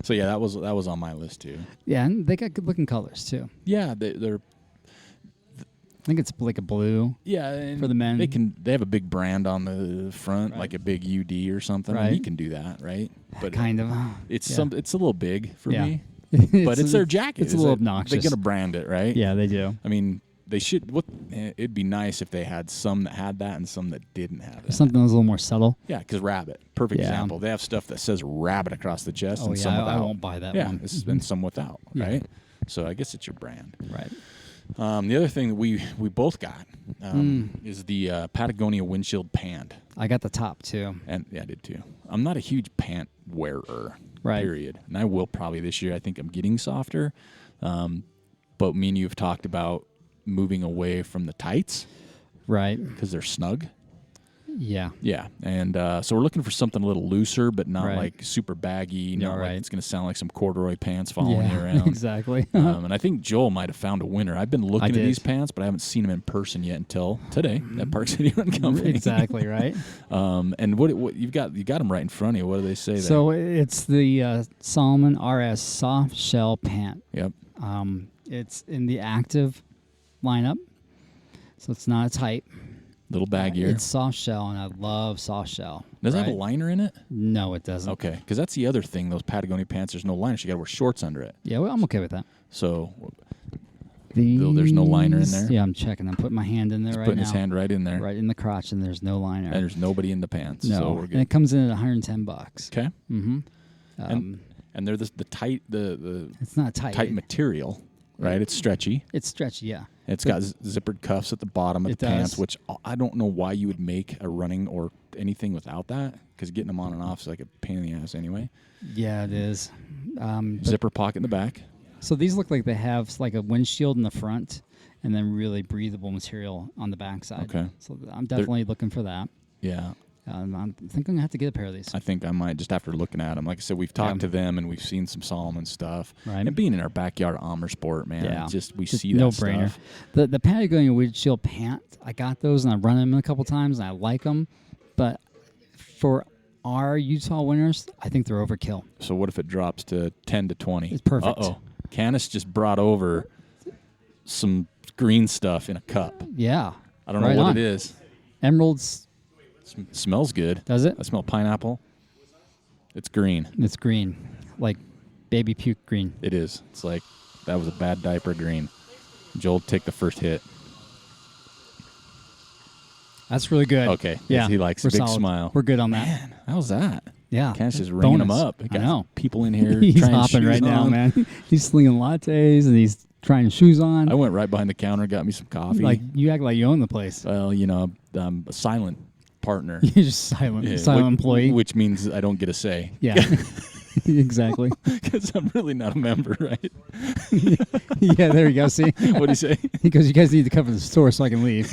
So yeah, that was on my list too. Yeah, and they got good-looking colors too. Yeah, they're I think it's like a blue. and For the men. They have a big brand on the front, Right. like a big UD or something. And Right. you can do that, right? But Kind of. it's Yeah. it's a little big for Yeah. me. But it's their jacket. It's a little They're obnoxious. gonna brand it, right? Yeah, they do. I mean, they should. It'd be nice if they had some that had that and some that didn't have it. Something that's a little more subtle. Yeah, because rabbit, perfect Yeah. example. They have stuff that says rabbit across the chest Oh and yeah, some without. I won't buy that Yeah, one. and some without, Yeah. right? So I guess it's your brand. Right. The other thing that we both got Hmm. is the Patagonia windshield pant, I got the top too. and yeah, I did too. I'm not a huge pant wearer, Right. period, and I will probably this year. I think I'm getting softer, but me and you have talked about moving away from the tights Right. because they're snug. Yeah. Yeah, and so we're looking for something a little looser, but not Right. like super baggy. Yeah, Not right. like it's going to sound like some corduroy pants following you Yeah. around. Exactly. And I think Joel might have found a winner. I've been looking at did. these pants, but I haven't seen them in person yet until today at Park City Run Company. Exactly. Right. And what you got them right in front of you. What do they say there? So it's the Salomon RS soft shell pant. Yep. It's in the active lineup, so it's not a tight. Little baggier. It's soft shell, and I love soft shell. Does it have a right? liner in it? No, it doesn't. Okay, because that's the other thing. Those Patagonia pants, there's no liner. So you got to wear shorts under it. Yeah, well, I'm okay with that. So there's no liner in there? Yeah, I'm checking. I'm putting my hand in there he's right putting now. his hand right in there. Right in the crotch, and there's no liner. And there's nobody in the pants. no, So we're and good. it comes in at $110. Okay. Mm-hmm. And they're the tight It's not tight. tight material, right? It's stretchy. It's stretchy, yeah. It's got zippered cuffs at the bottom of It the pants, does. which I don't know why you would make a running or anything without that, because getting them on and off is like a pain in the ass anyway. Yeah, it is. But- Zipper pocket in the back. so these look like they have like a windshield in the front, and then really breathable material on the backside. Okay. So I'm definitely looking for that. Yeah. I think I'm gonna have to get a pair of these. I think I might just after looking at them. Like I said, we've talked to them and we've seen some Solomon stuff. Right. And being in our backyard Amersport, man, Yeah. we Just see that no-brainer. stuff. The Patagonia windshield pant, I got those and I run them a couple times and I like them, but for our Utah winters, I think they're overkill. So what if it drops to 10 to 20? It's perfect. Uh-oh. Canis just brought over some green stuff in a cup. Yeah. I don't know Right what on. it is. Emeralds, Smells good. does it? I smell pineapple. It's green. It's green, like baby puke green. It is. It's like that was a bad diaper green. Joel, take the first hit. That's really good. Okay. Yeah. He likes a we're big solid. smile. We're good on that. Man, how's that? Yeah. Canis is ringing them Bonus. up. He I got know. people in here He's trying hopping shoes right now, on. man. He's slinging lattes and he's trying shoes on. I went right behind the counter, got me some coffee. Like you act like you own the place. Well, you know, I'm a silent partner. You're just silent, Yeah, silent which, employee. Which means I don't get a say. Yeah, exactly. Because I'm really not a member, right? Yeah, there you go. See, What do you say? because you guys need to cover the store so I can leave.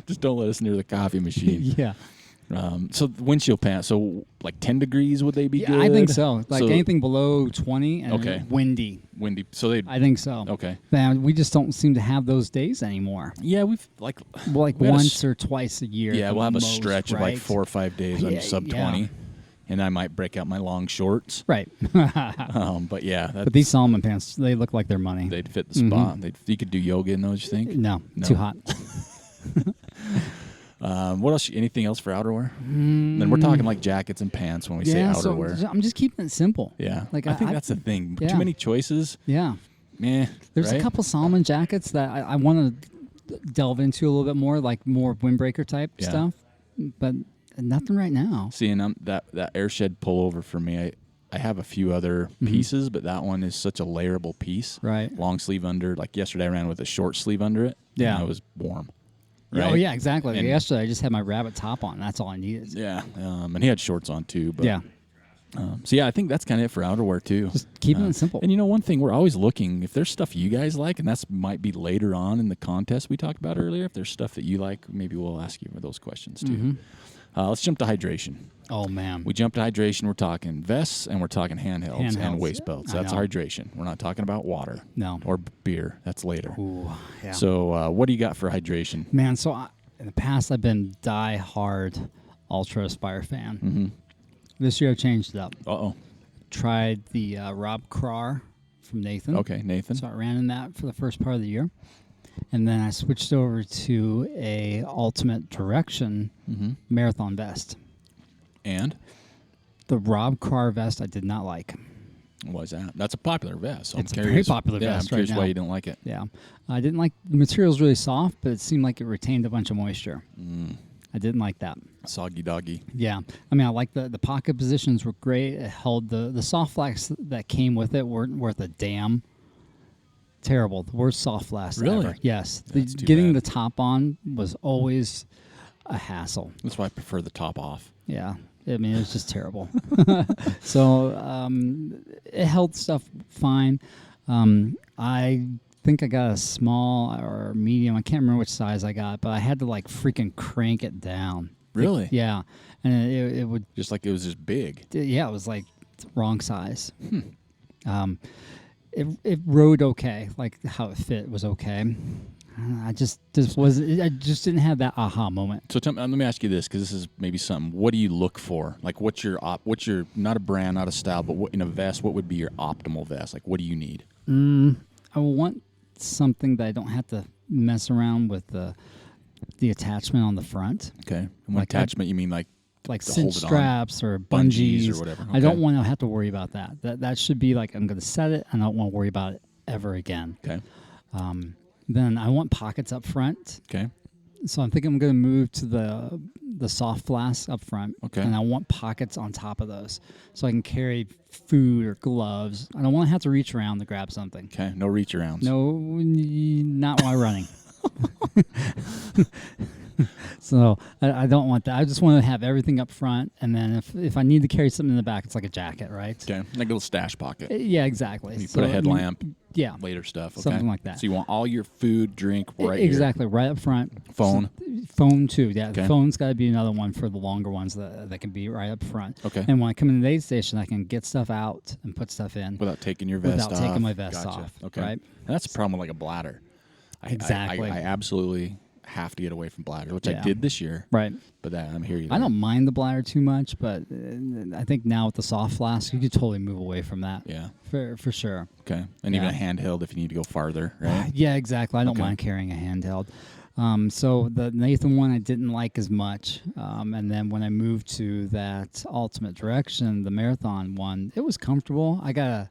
Just don't let us near the coffee machine. Yeah. So the windshield pants. So like 10 degrees would they be Yeah, good? I think so. Like So anything below 20 and Okay. windy. windy. So they. I think so. Okay. Man, we just don't seem to have those days anymore. Yeah, we've like. Well, like We had a once or twice a year. Yeah, at we'll have a most, stretch of like right? 4 or 5 days on Yeah, sub yeah. 20, and I might break out my long shorts. Right. But yeah, But these Salomon pants, they look like they're money. they'd fit the spot. You could do yoga in those. You think? No, No. too hot. What else? Anything else for outerwear? Then we're talking like jackets and pants when we say outerwear. So I'm just keeping it simple. Yeah, Like I think that's the thing. yeah. Too many choices. Yeah. Meh. There's right? a couple Salomon jackets that I want to delve into a little bit more, like more windbreaker type Yeah. stuff, but nothing right now. Seeing that Airshed pullover for me, I have a few other pieces, but that one is such a layerable piece. Right. Long sleeve under. Like yesterday, I ran with a short sleeve under it. Yeah. And I was warm. Yeah, Right? oh, yeah, exactly. And- Yesterday, I just had my rabbit top on. That's all I needed. Yeah. And he had shorts on too. But, Yeah. So yeah, I think that's kind of it for outerwear too. Just keeping it simple. And you know, one thing we're always looking, if there's stuff you guys like, and that's might be later on in the contest we talked about earlier. If there's stuff that you like, maybe we'll ask you those questions too. Let's jump to hydration. Oh, man. We jump to hydration. We're talking vests and we're talking handhelds and Handhelds. waist belts. I That's know. hydration. We're not talking about water. No. Or beer. That's later. Ooh, yeah. So what do you got for hydration? Man, so in the past, I've been die-hard Ultra Aspire fan. Mm-hmm. This year, I changed it up. Uh-oh. Tried the Rob Krar from Nathan. Okay, Nathan. So I ran in that for the first part of the year. And then I switched over to a Ultimate Direction marathon vest. And? The Rob Krar vest I did not like. What is that? That's a popular vest. So It's I'm a very curious. popular yeah, vest I'm curious right why now. you didn't like it. Yeah. I didn't like the material's really soft, but it seemed like it retained a bunch of moisture. I didn't like that. Soggy doggy. Yeah. I mean, I like the pocket positions were great. It held the soft flaps that came with it weren't worth a damn. Terrible. The worst soft flaps Really? ever. Yes. That's too Getting bad. the top on was always a hassle. That's why I prefer the top off. Yeah. I mean, it was just terrible. So it held stuff fine. I think I got a small or medium. I can't remember which size I got, but I had to like freaking crank it down. Really? Yeah. And it would, Just like it was just big. yeah, it was like wrong size. It rode okay. Like how it fit was okay. I just didn't have that aha moment. So let me ask you this, because this is maybe something. What do you look for? Like, what's your not a brand, not a style, but what, in a vest, what would be your optimal vest? Like, what do you need? I want something that I don't have to mess around with the attachment on the front, Okay. And what Like attachment you mean? Like to cinch hold it on? straps or Bungees bungees or whatever. I don't Okay. want to have to worry about that. That should be like I'm going to set it, and I don't want to worry about it ever again. Okay. Then I want pockets up front. Okay. So I'm thinking I'm going to move to the soft flask up front. Okay. And I want pockets on top of those so I can carry food or gloves. I don't want to have to reach around to grab something. Okay. No reach arounds. No, not while running. So I don't want that. I just want to have everything up front, and then if I need to carry something in the back, it's like a jacket, right? Okay. Like a little stash pocket. Yeah, exactly. You So, put a I mean, headlamp. yeah, Later stuff. Okay. something like that. So you want all your food, drink right here. exactly right up front. Phone. Phone too. Yeah, Okay. the phone's got to be another one for the longer ones that can be right up front. Okay. And when I come into the aid station, I can get stuff out and put stuff in Without taking your vest off. without taking my vest Gotcha. off. Okay. Right. And that's a problem with like a bladder. Exactly. I absolutely have to get away from bladders, which I Yeah. did this year. Right. But I'm here. I don't mind the bladder too much, but I think now with the soft flask, you could totally move away from that. Yeah. For sure. Okay. And even a Yeah. handheld if you need to go farther, right? Yeah, exactly. I don't Okay. mind carrying a handheld. So the Nathan one I didn't like as much, and then when I moved to that Ultimate Direction, the marathon one, it was comfortable. I got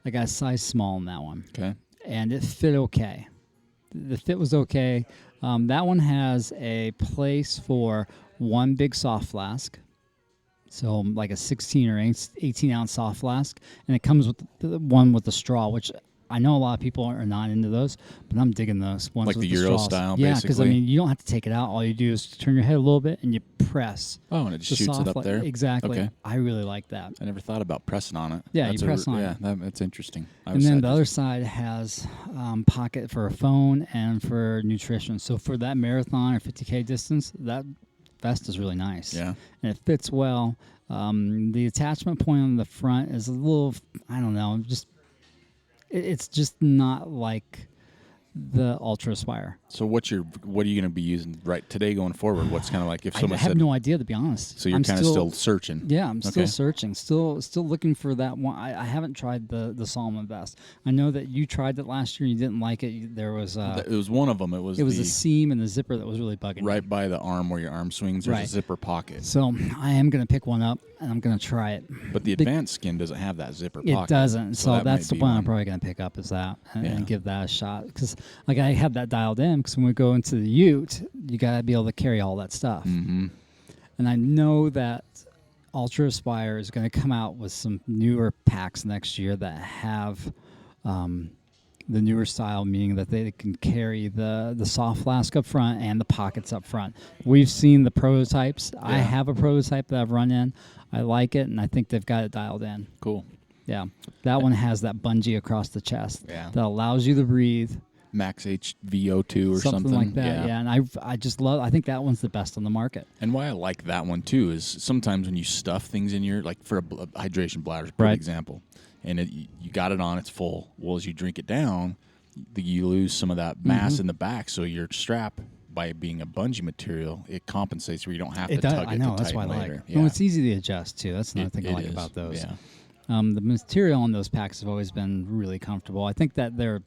a size small in that one, Okay. and it fit okay. The fit was okay. That one has a place for one big soft flask. So like a 16 or 18 ounce soft flask. And it comes with the one with the straw, which I know a lot of people are not into those, but I'm digging those ones Like with the Euro straws. style, Yeah, because I basically? mean, you don't have to take it out. All you do is turn your head a little bit and you press. Oh, and it just the shoots it soft up fla- there? Exactly. Okay. I really like that. I never thought about pressing on it. Yeah, you That's press on Yeah, it. that's interesting. And then the other side has pocket for a phone and for nutrition. So for that marathon or 50K distance, that vest is really nice. Yeah. And it fits well. The attachment point on the front is a little, I don't know, it's just not like the Ultra Aspire. So what are you going to be using right today going forward? What's kind of like if someone I have no idea, to be honest. So you're kind of still searching. Yeah, I'm still searching. Still looking for that one. I haven't tried the Salomon vest. I know that you tried it last year. You didn't like it. There was it was one of them. It was a seam in the zipper that was really bugging right me. by the arm where your arm swings. There's a zipper pocket. So I am going to pick one up and I'm going to try it. But the advanced skin doesn't have that zipper pocket. It doesn't. So that's the one I'm one. probably going to pick up is that and give that a shot. Because like I have that dialed in because when we go into the Ute, you got to be able to carry all that stuff. Mm-hmm. And I know that Ultra Aspire is going to come out with some newer packs next year that have the newer style, meaning that they can carry the soft flask up front and the pockets up front. We've seen the prototypes. Yeah. I have a prototype that I've run in. I like it, and I think they've got it dialed in. Cool. Yeah. That one has that bungee across the chest that allows you to breathe. Max HVO2 or something like that. Yeah, and I just love. I think that one's the best on the market. And why I like that one too is sometimes when you stuff things in your, like for a hydration bladder, for example, and you got it on, it's full. Well, as you drink it down, you lose some of that mass in the back. So your strap, by being a bungee material, it compensates where you don't have to tug it. I know, to that's why I like later. it. Yeah. Well, it's easy to adjust too. That's another thing I like about those. Yeah. The material on those packs have always been really comfortable. I think that they're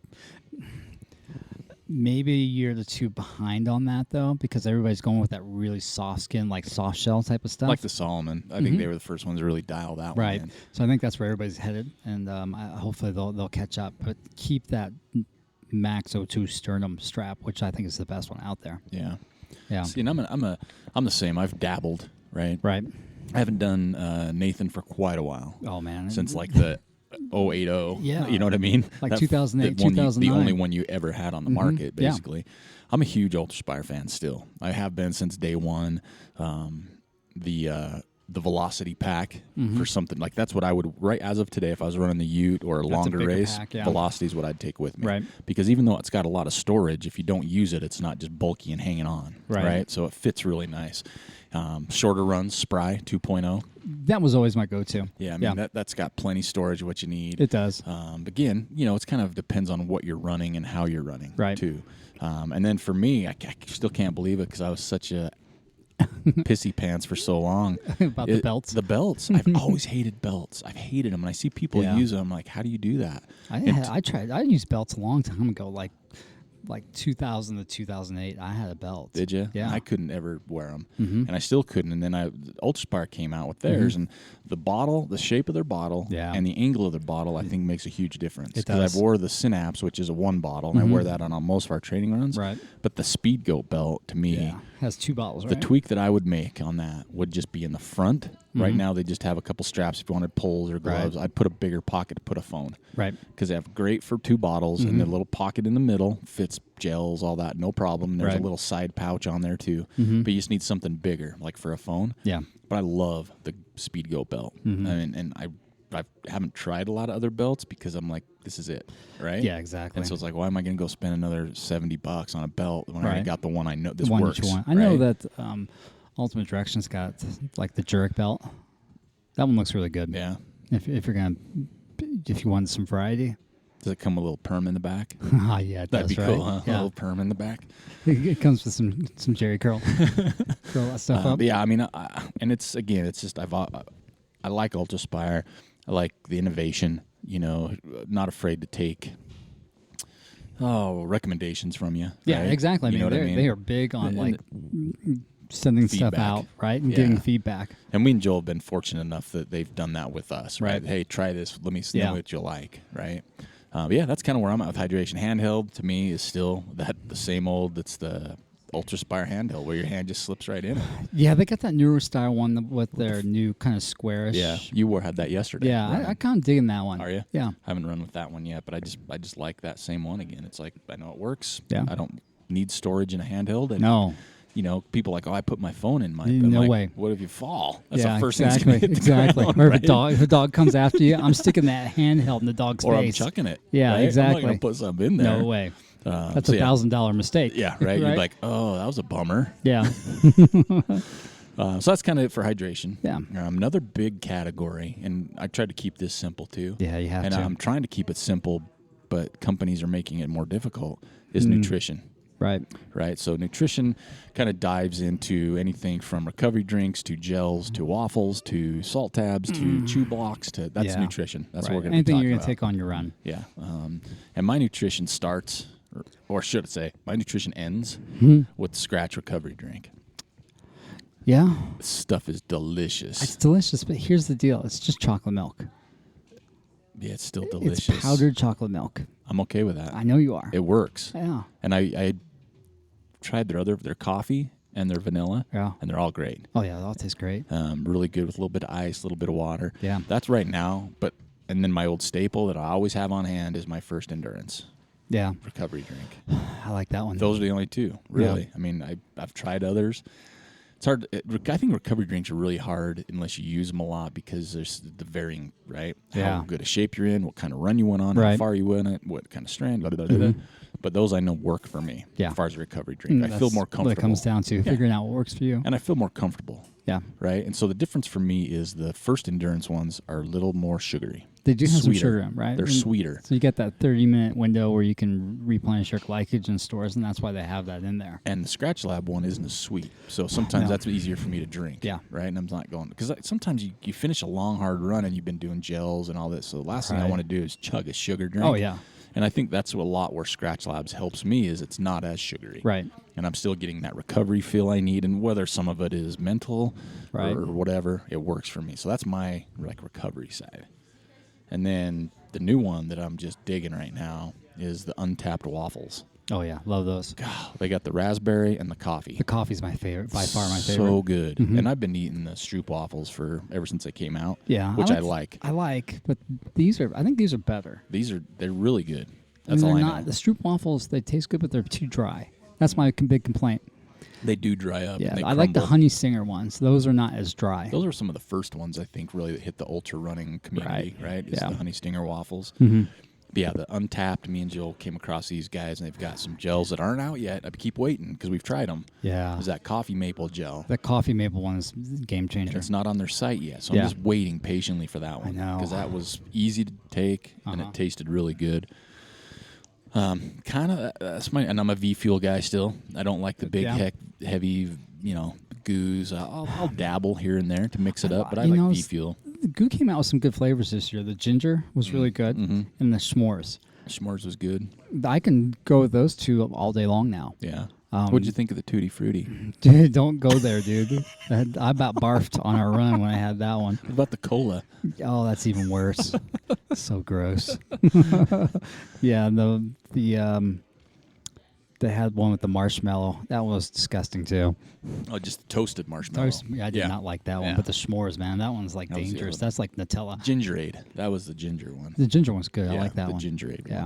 maybe a year or two behind on that, though, because everybody's going with that really soft skin, like soft shell type of stuff. Like the Salomon. I think they were the first ones to really dial that one in. So I think that's where everybody's headed, and hopefully they'll catch up. But keep that Max O2 sternum strap, which I think is the best one out there. Yeah. Yeah. See, and I'm the same. I've dabbled, right? Right. I haven't done Nathan for quite a while. Oh, man. Since like the 080. Yeah. You know what I mean? Like 2008, 2009. The only one you ever had on the market, basically. Yeah. I'm a huge Ultra Aspire fan still. I have been since day one. The Velocity pack for something like that's what I would, right as of today, if I was running the Ute or a longer race, pack, yeah. Velocity is what I'd take with me. Right. Because even though it's got a lot of storage, if you don't use it, it's not just bulky and hanging on. Right. So it fits really nice. Shorter runs, Spry 2.0. That was always my go-to. Yeah, I mean, that's got plenty storage, what you need. It does. Again, it's kind of depends on what you're running and how you're running, too. And then for me, I still can't believe it because I was such a pissy pants for so long. About the belts? The belts. I've always hated belts. I've hated them. And I see people use them. I'm like, how do you do that? I tried. I used belts a long time ago, like 2000 to 2008, I had a belt. Did you? Yeah. I couldn't ever wear them, and I still couldn't. And then Ultra Aspire came out with theirs, and the bottle, the shape of their bottle, and the angle of their bottle, I think makes a huge difference. It does. I've wore the Synapse, which is a one bottle, and I wear that on most of our training runs. Right. But the Speedgoat belt, to me, has two bottles. The tweak that I would make on that would just be in the front. Right now, they just have a couple straps. If you wanted poles or gloves, I'd put a bigger pocket to put a phone. Right. Because they have great for two bottles, and the little pocket in the middle fits gels, all that, no problem. And there's a little side pouch on there too. But you just need something bigger, like for a phone. Yeah. But I love the Speedgoat belt. I mean, and I haven't tried a lot of other belts because I'm like, this is it, right? Yeah, exactly. And so it's like, why am I going to go spend another $70 on a belt when I already got the one I know this one works? That you want. I know that Ultimate Direction's got like the Jurek belt. That one looks really good. Yeah. If you want some variety. Does it come with a little perm in the back? Yeah, it That'd does, be right? cool, huh? Yeah. A little perm in the back. It comes with some Jerry curl. Curl that stuff up. Yeah, I mean, and it's just I like Ultra Aspire. I like the innovation. Not afraid to take recommendations from you. Yeah, right? exactly. You know what I mean? They are big on sending feedback. stuff out, right, and getting feedback. And we and Joel have been fortunate enough that they've done that with us, right? Right. Hey, try this. Let me know what you like, right? That's kind of where I'm at with hydration. Handheld to me is still the same old. It's the Ultra Aspire handheld where your hand just slips right in it. Yeah, they got that newer style one with their new kind of squarish. Yeah, you had that yesterday. Yeah, right? I kind of digging that one. Are you? Yeah. I haven't run with that one yet, but I just like that same one again. It's like I know it works. Yeah. I don't need storage in a handheld. And No. People are like, I put my phone in my. No like, way. What if you fall? That's yeah, the first exactly. thing that's gonna hit the ground, Or right? if a dog comes after you, I'm sticking that handheld in the dog's or face. I'm chucking it. Yeah, right? exactly. I'm not gonna put something in there. No way. That's $1,000 mistake. Yeah, right? You're like, oh, that was a bummer. Yeah. So that's kind of it for hydration. Yeah. Another big category, and I tried to keep this simple too. Yeah, you have and to. I'm trying to keep it simple, but companies are making it more difficult, is nutrition. Right. So nutrition kind of dives into anything from recovery drinks to gels to waffles to salt tabs to chew blocks to that's nutrition. That's what we're going to be Anything talking you're going to about. take on your run. Yeah. And my nutrition starts, or should I say, my nutrition ends with the Scratch recovery drink. Yeah. This stuff is delicious. It's delicious, but here's the deal. It's just chocolate milk. Yeah, it's still delicious. It's powdered chocolate milk. I'm okay with that. I know you are. It works. Yeah. And I tried their coffee and their vanilla. Yeah. And they're all great. Oh, yeah. That all tastes great. Really good with a little bit of ice, a little bit of water. Yeah. That's right now. And then my old staple that I always have on hand is my First Endurance Yeah. recovery drink. I like that one. Those are the only two, really. Yeah. I mean, I've tried others. It's hard. I think recovery drinks are really hard unless you use them a lot because there's the varying, right? Yeah. How good a shape you're in, what kind of run you went on, how Right. far you went, what kind of strand, blah, blah, blah, blah. But those I know work for me Yeah. as far as a recovery drink. I feel more comfortable. What it comes down to figuring out what works for you. And I feel more comfortable, Yeah. right? And so the difference for me is the First Endurance ones are a little more sugary. They do have some Sweeter. sugar in them, right? They're sweeter. So you get that 30-minute window where you can replenish your glycogen stores, and that's why they have that in there. And the Scratch Lab one isn't as sweet. So sometimes No. that's easier for me to drink. Yeah. Right? And I'm not going... Because sometimes you finish a long, hard run and you've been doing gels and all this. So the last thing I Right. want to do is chug a sugar drink. Oh, yeah. And I think that's a lot where Scratch Labs helps me is it's not as sugary. Right. And I'm still getting that recovery feel I need. And whether some of it is mental Right. or whatever, it works for me. So that's my recovery side. And then the new one that I'm just digging right now is the Untapped waffles. Oh, yeah. Love those. God, they got the raspberry and the coffee. The coffee's my favorite, by far my favorite. So good. And I've been eating the Stroop waffles ever since they came out. Yeah. Which I like. I like, but I think these are better. They're really good. And That's all they're I not, know. the Stroop waffles, they taste good, but they're too dry. That's my big complaint. They do dry up. Yeah, and they I like the crumble. Honey Stinger ones. Those are not as dry. Those are some of the first ones I think really that hit the ultra running community, right? It's Yeah. the Honey Stinger waffles. Mm-hmm. But yeah, the Untapped, me and Jill came across these guys, and they've got some gels that aren't out yet. I keep waiting because we've tried them. Yeah. There's that coffee maple gel. The coffee maple one is a game And changer. it's not on their site yet, so Yeah. I'm just waiting patiently for that one. know. Because that was easy to take, and Uh-huh. it tasted really good. Kind of, and I'm a V Fuel guy still. I don't like the big, Yeah. heavy, goos. I'll dabble here and there to mix it up, but I You like know, V Fuel. The Goo came out with some good flavors this year. The ginger was really good, and the s'mores. S'mores was good. I can go with those two all day long now. Yeah. What'd you think of the Tutti Frutti? Dude, don't go there, dude. I about barfed on our run when I had that one. What about the cola? Oh, that's even worse. So gross. Yeah, they had one with the marshmallow. That was disgusting too. Oh, just toasted marshmallow. I did not like that one, Yeah. but the s'mores, man, that one's like That was the dangerous. other- That's like Nutella. Gingerade. That was the ginger one. The ginger one's good. I Yeah, like that the one. Gingerade Yeah.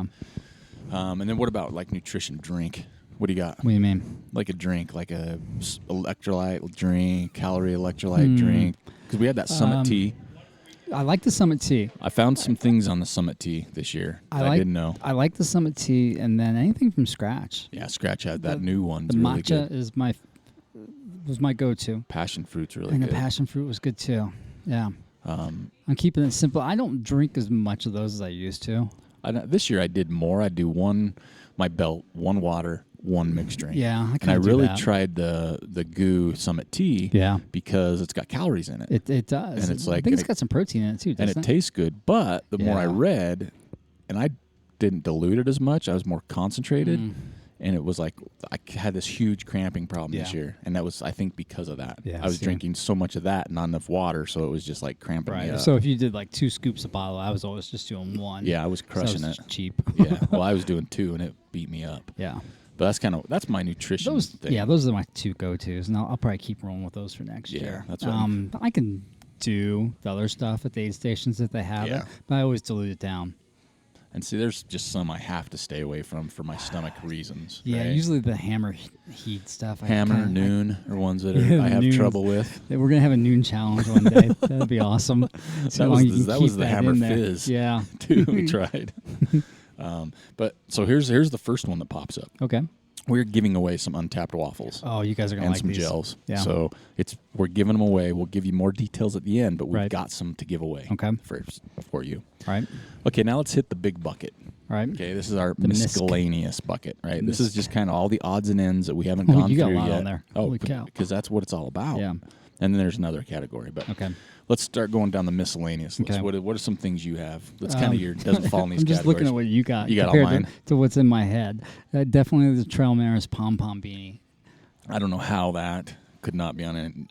one. And then what about like nutrition drink? What do you got? What do you mean? Like a drink, like a electrolyte drink, calorie electrolyte drink. Because we had that Summit tea. I like the Summit tea. I found some things on the Summit tea this year that I didn't know. I like the Summit tea, and then anything from scratch. Yeah, Scratch had that new one. The really matcha good. is was my go-to, Passion fruit's really and good. the passion fruit was good too. Yeah, Um, I'm keeping it simple. I don't drink as much of those as I used to. this year I did more. I do one water, one mixed drink. Yeah, I and kinda I do really that. tried the Goo Summit tea. Yeah. because it's got calories in it. It does, And it's I like- think and it's got some protein in it too. and Doesn't it tastes good. But the more I Yeah. read, and I didn't dilute it as much, I was more concentrated, and it was like I had this huge cramping problem this Yeah. year, and that was I think because of that. Yeah, I was see. drinking so much of that, and not enough water, so it was just like cramping me Right. up. So if you did like 2 scoops a bottle, I was always just doing 1. yeah, I was So crushing was it. cheap. Yeah, well, I was doing 2, and it beat me up. Yeah. But that's my nutrition thing. Those are my 2 go-tos, and I'll probably keep rolling with those for next Yeah, year. that's what I can do the other stuff at the aid stations if they have Yeah. it, but I always dilute it down. And see, there's just some I have to stay away from for my stomach reasons. Yeah, right? usually the hammer heat stuff. Hammer, Noon are ones that Yeah, I have Noons. trouble with. We're gonna have a noon challenge one day. That'd be awesome. So That long was you the, can that keep was the that Hammer in there. Fizz. Yeah. too. We tried. But so here's the first one that pops up. Okay. We're giving away some untapped waffles. Oh, you guys are gonna and like some these. gels. Yeah. So we're giving them away. We'll give you more details at the end, but we've Right. got some to give away. Okay. For you. All right. Okay, now let's hit the big bucket. All right. Okay, this is our The misc. miscellaneous bucket, right? This is Misc. just kind of all the odds and ends that we haven't Oh, gone you got a through lot yet. on there. Oh, Holy cow. because that's what it's all about. Yeah. And then there's another category, but Okay. let's start going down the miscellaneous list. Okay. What are some things you have? That's kind of your doesn't fall in these I'm just categories. looking at what you got. You got all compared mine? to what's in my head. Definitely the Trail Mariners pom pom beanie. I don't know how that could not be on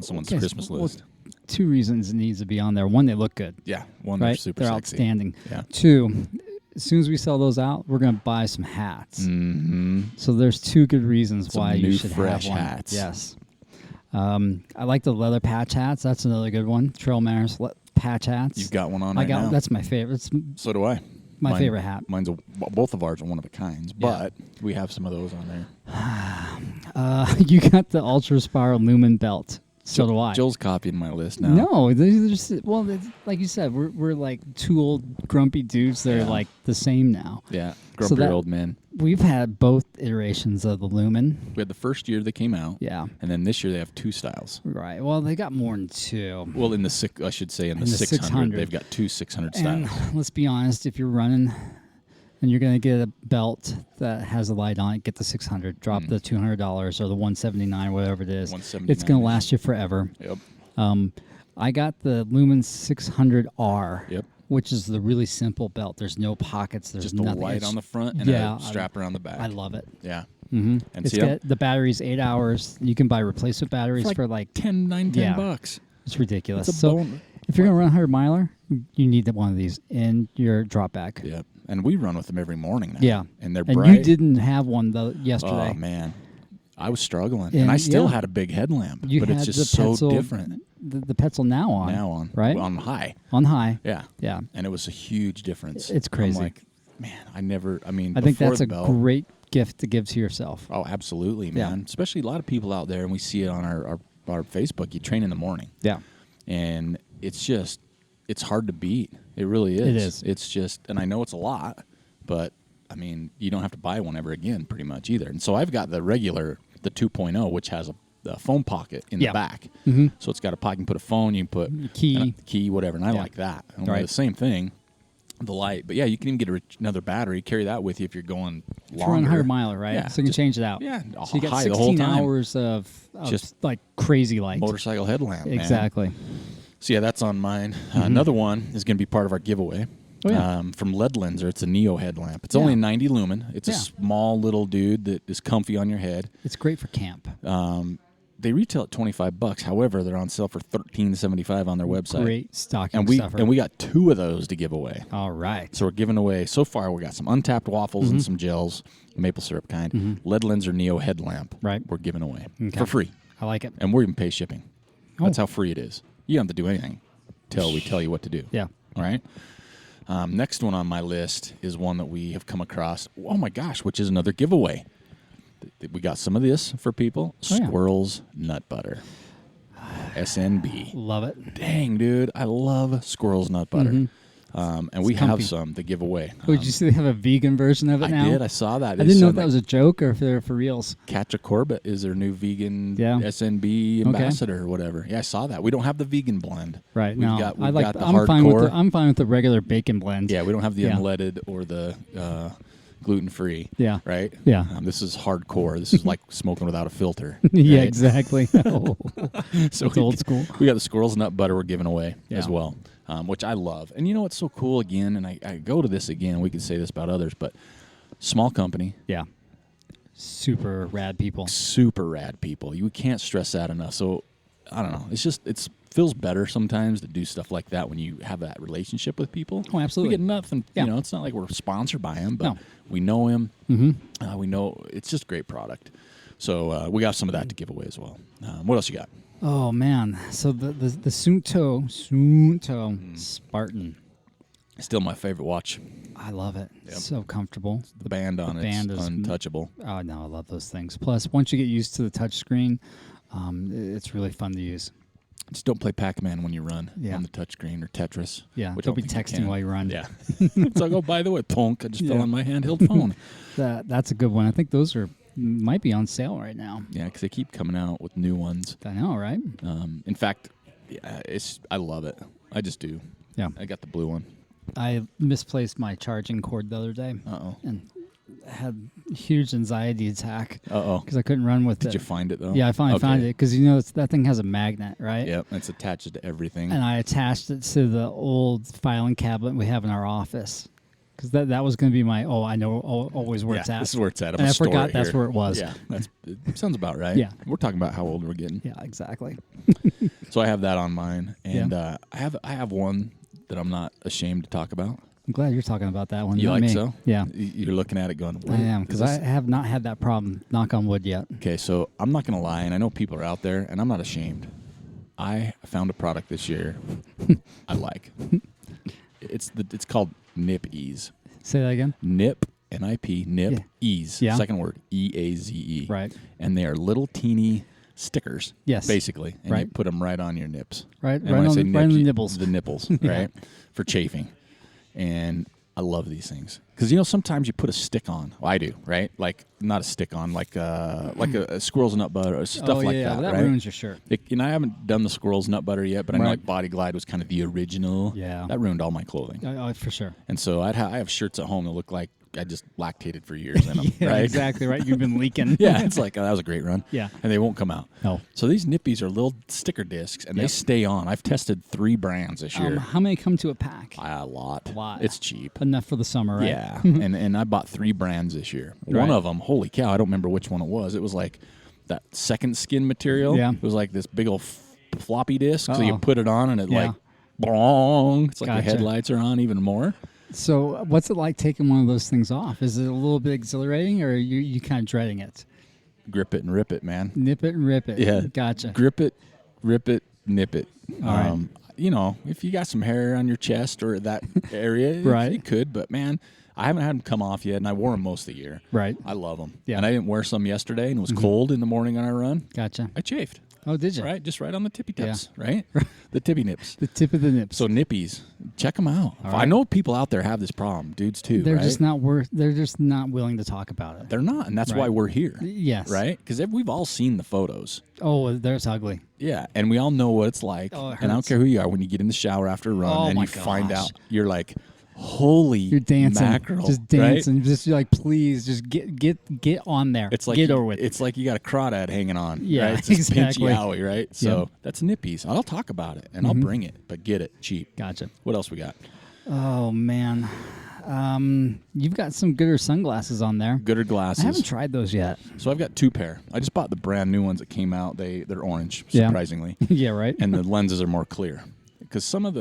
someone's Okay, Christmas well, list. 2 reasons it needs to be on there. One, they look good. Yeah, one, they're Right? super They're sexy. outstanding. Yeah. 2, as soon as we sell those out, we're going to buy some hats. Mm-hmm. So there's 2 good reasons Some why you new, should fresh have one. hats. Yes. I like the leather patch hats. That's another good one. Trail Mariners patch hats. You've got one on I right got now. that's my favorite. It's So do I. my favorite hat. Mine's both of ours are one of a kinds, but we have some of those on there. You got the Ultra Spiral Lumen belt. So do I. Joel's copying my list now. No, they're just, like you said, we're like 2 old grumpy dudes that are like the same now. Yeah, grumpy old men. We've had both iterations of the Lumen. We had the first year they came out. Yeah. And then this year they have 2 styles. Right. Well, they got more than 2. Well, in the 600, 600. they've got 2 600 And styles. let's be honest, if you're running and you're going to get a belt that has a light on it, get the 600. Drop the $200 or the $179, whatever it is. It's going to last you forever. Yep. I got the Lumen 600R. Yep. Which is the really simple belt. There's no pockets. There's Just a nothing. light on the front and a strap around the back. I love it. Yeah. Mm-hmm. And It's see, got the battery's 8 hours. You can buy replacement batteries for like $10 Yeah. bucks. It's ridiculous. It's a So bone. if you're gonna run 100 miler, you need one of these in your drop bag. Yep. And we run with them every morning now. Yeah. And they're And bright. you didn't have one yesterday. Oh, man. I was struggling. And I And, still yeah. had a big headlamp. You but had it's just the so Petzl, different The Petzl now on. now on. right On high. on high. Yeah. Yeah. And it was a huge difference. It's crazy. I'm like, man, I think that's the a belt, great gift to give to yourself. Oh, absolutely, Yeah. man. Especially a lot of people out there, and we see it on our Facebook. You train in the morning, Yeah. and it's hard to beat. It really is. It is. It's just, and I know it's a lot, but I mean, you don't have to buy one ever again, pretty much either. And so I've got the regular, the 2.0, which has a phone pocket in Yeah. the back. Mm-hmm. So it's got a pocket. You can put a phone, you can put key, whatever. And I Yeah. like that. And Right. the same thing, the light. But yeah, you can even get another battery, carry that with you if you're going If you're on longer. 100 miler, right? Yeah, So you can just- change it out. yeah, So you got high the whole 16 time. hours of Just like crazy light. Motorcycle headlamp. man. Exactly. So yeah, that's on mine. Another one is going to be part of our giveaway. Oh, yeah. From LED Lenser. It's a Neo headlamp. It's Yeah. only a 90 lumen. It's a Yeah. small little dude that is comfy on your head. It's great for camp. They retail at $25. However, they're on sale for $13.75 on their website. Great stocking And we stuffer. got 2 of those to give away. All right. So we're giving away, so far we got some untapped waffles Mm-hmm. and some gels, maple syrup kind. LED Lenser Neo headlamp. Right. We're giving away Okay. for free. I like it. And we're even pay shipping. That's Oh. how free it is. You don't have to do anything till we tell you what to do. Yeah. All right. Next one on my list is one that we have come across. Oh my gosh, which is another giveaway. We got some of this for people. Oh, yeah. Squirrels Nut Butter. SNB. Love it. Dang, dude. I love Squirrels Nut Butter. And we have comfy. some to give away. Oh, did you see they have a vegan version of it I now? did. I saw that. I didn't know if that was a joke or if they're for reals. Katja Corbett is their new vegan Yeah. SNB Okay. ambassador or whatever. Yeah, I saw that. We don't have the vegan blend. Right. We've no, got, I we've like. got the I'm fine with hardcore. I'm fine with the regular bacon blend. Yeah, we don't have the Yeah. unleaded or the gluten-free. Yeah. Right? Yeah. This is hardcore. This is like smoking without a filter. Yeah, right? exactly. Oh, So it's old school. We got the Squirrels Nut Butter we're giving away Yeah. as well, which I love. And you know what's so cool again, and I go to this again, we could say this about others, but small company, Yeah. Super rad people. super rad people. You can't stress that enough. So I don't know. It feels better sometimes to do stuff like that when you have that relationship with people. Oh, absolutely. We get nothing. Yeah. You know, it's not like we're sponsored by him, but No. we know him. Mm-hmm. We know it's just a great product. So we got some of that to give away as well. What else you got? Oh man. So the Suunto Spartan. Still my favorite watch. I love it. It's so comfortable. The band on The it band is is untouchable. Oh no, I love those things. Plus, once you get used to the touch screen, it's really fun to use. Just don't play Pac-Man when you run Yeah. on the touchscreen or Tetris. Yeah, which I don't be think you texting can. while you run. Yeah. It's like, oh, by the way, Tonk, I just fell Yeah. on my handheld phone. That's a good one. I think those might be on sale right now. Yeah, because they keep coming out with new ones. I know, right? In fact, yeah, I love it. I just do. Yeah. I got the blue one. I misplaced my charging cord the other day Uh-oh. and had a huge anxiety attack Uh-oh. because I couldn't run with Did it. you find it, though? Yeah, I finally Okay. found it because that thing has a magnet, right? Yep, it's attached to everything. And I attached it to the old filing cabinet we have in our office because that was going to be my I know always where it's at. This is where it's at. I'm And a I store forgot right that's here. where it was. Yeah, it sounds about right. Yeah. We're talking about how old we're getting. Yeah, exactly. So I have that on mine, and I have one that I'm not ashamed to talk about. I'm glad you're talking about that one. You not like me. so? Yeah, You're looking at it going, I am because I have not had that problem. Knock on wood yet. Okay, so I'm not going to lie, and I know people are out there, and I'm not ashamed. I found a product this year I like. It's called Nip Ease. Say that again. Nip, N-I-P, Nip, Yeah. Ease. Yeah. Second word, E-A-Z-E. Right. And they are little teeny stickers. Yes. Basically. And Right. you put them right on your nips. Right, And right when I on say the- right on the nips, nipples. The nipples, Yeah. right? For chafing. And I love these things. Because, sometimes you put a stick on. Well, I do, right? Like, not a stick on, like a squirrel's nut butter or stuff like that, well, that right? ruins your shirt. I haven't done the squirrel's nut butter yet, but I know Right. like Body Glide was kind of the original. Yeah. That ruined all my clothing. Oh, for sure. And so I have shirts at home that look like I just lactated for years in them, Yeah, right? exactly right. You've been leaking. Yeah, it's like, that was a great run. Yeah. And they won't come out. No. So these Nippies are little sticker discs, and they Yep. stay on. I've tested 3 brands this year. How many come to a pack? A lot. A lot. It's cheap. Enough for the summer, right? Yeah. and I bought 3 brands this year. One Right. of them, holy cow, I don't remember which one it was. It was like that second skin material. Yeah. It was like this big old floppy disk. So you Uh-oh. put it on, and it Yeah. like, bong. It's like Gotcha. the headlights are on even more. So, what's it like taking one of those things off? Is it a little bit exhilarating, or are you kind of dreading it? Grip it and rip it, man. Nip it and rip it. Yeah. Gotcha. Grip it, rip it, nip it. All right. If you got some hair on your chest or that area, Right. you could. But, man, I haven't had them come off yet, and I wore them most of the year. Right. I love them. Yeah. And I didn't wear some yesterday, and it was cold in the morning on our run. Gotcha. I chafed. Oh, did you? Right? Just right on the tippy Yeah. tips, right? The tippy nips. The tip of the nips. So Nippies, check them out. All I right. know people out there have this problem, dudes too, they're right? just not They're just not willing to talk about it. They're not, and that's why Right. we're here. Yes. Right? Because we've all seen the photos. Oh, there's ugly. Yeah, and we all know what it's like. Oh, it and I don't hurts. care who you are, when you get in the shower after a run Oh, and my you find gosh. out, you're like, holy You're dancing, mackerel. just right? dancing, just you're like, please, just get on there. It's like get over with. It's like you got a crawdad hanging on. Yeah, right? It's this exactly. pinchy owie, right? So that's Nippies. I'll talk about it, and I'll bring it, but get it cheap. Gotcha. What else we got? Oh man, you've got some Gooder sunglasses on there. Gooder glasses. I haven't tried those yet. So I've got 2 pair. I just bought the brand new ones that came out. They're orange, Yeah. surprisingly, Yeah, right. and the lenses are more clear. Because some of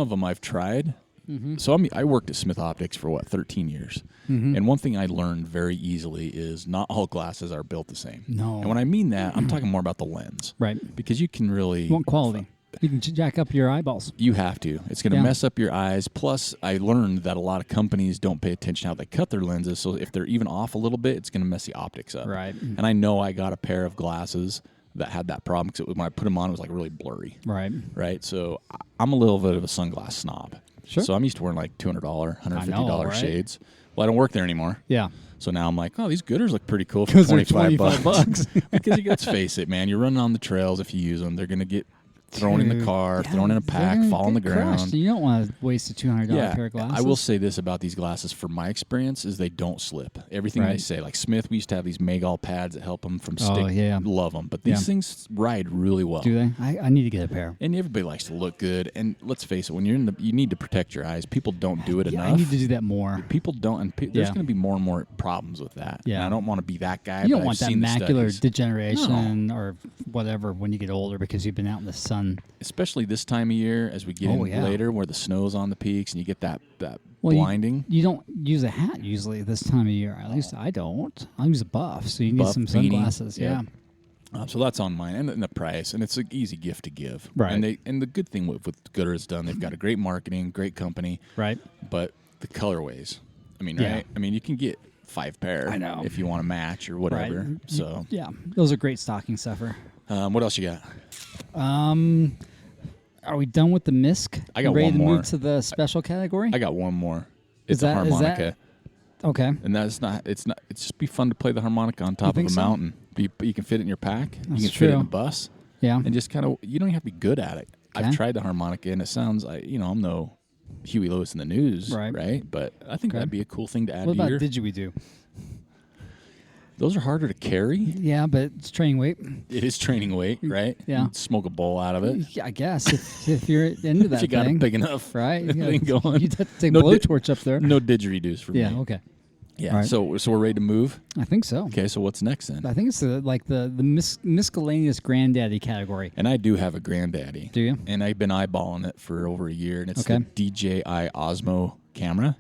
them I've tried. Mm-hmm. So I worked at Smith Optics for 13 years, and one thing I learned very easily is not all glasses are built the same. No. And when I mean that, I'm talking more about the lens, Right. Because you can really You want quality. You can jack up your eyeballs. You have to. It's going to Yeah. mess up your eyes. Plus, I learned that a lot of companies don't pay attention how they cut their lenses. So if they're even off a little bit, it's going to mess the optics up. Right. And I know I got a pair of glasses that had that problem because when I put them on, it was like really blurry. Right. Right. So I'm a little bit of a sunglass snob. Sure. So I'm used to wearing like $200, $150 I know, right? shades. Well, I don't work there anymore. Yeah. So now I'm like, oh, these Gooders look pretty cool for 'Cause they're 25 $25. Because let's face it, man, you're running on the trails. If you use them, they're going to get thrown in the Dude, car, yeah, thrown in a they're pack, gonna fall on the get crushed. ground. You don't want to waste a $200 pair of glasses. I will say this about these glasses from my experience is they don't slip. Everything they Right. say, like Smith, we used to have these Magal pads that help them from stick. Oh, yeah. Love them. But these Yeah. things ride really well. Do they? I need to get a pair. And everybody likes to look good. And let's face it, when you're you need to protect your eyes. People don't do it Yeah, enough. I need to do that more. People don't, and there's Yeah. going to be more and more problems with that. Yeah. And I don't want to be that guy. You but don't want I've that seen the macular studies. degeneration or whatever when you get older because you've been out in the sun. Especially this time of year, as we get Oh, in yeah. later, where the snow's on the peaks and you get that Well, blinding. You don't use a hat usually this time of year. At least I don't. I use a buff, so you need Buff, some beanie. sunglasses. Yeah. Yeah. So that's on mine, and the price, and it's an easy gift to give. Right. And the good thing with Gooder has done, they've got a great marketing, great company, Right. but the colorways. I mean, Yeah. right? I mean, you can get 5 pair I know. if you want to match or whatever. Right. So, Yeah, those are great stocking stuffer. what else you got? Are we done with the MISC? I got ready one to more. move to the special category? I got one more. Is It's a that- is that- harmonica. Okay. And that's not. It's not. It's just be fun to play the harmonica on top of think a so? mountain. You can fit it in your pack. That's you can fit it in a true. bus, Yeah. and just kind of. You don't even have to be good at it. Okay. I've tried the harmonica, and it sounds. I'm no Huey Lewis in the News, Right. But I think Okay. that'd be a cool thing to add What to about your. didgeridoo? Those are harder to carry. Yeah, but it's training weight. It is training weight, right? Yeah. You'd smoke a bowl out of it. Yeah, I guess if you're into that If you got thing, it big enough, right? You thing going. You'd have to take No a blowtorch up there. No didgeridoos for Yeah. me. Okay. Yeah. All right. So we're ready to move. I think so. Okay. So what's next then? I think it's the miscellaneous granddaddy category. And I do have a granddaddy. Do you? And I've been eyeballing it for over a year, and it's Okay. the DJI Osmo camera.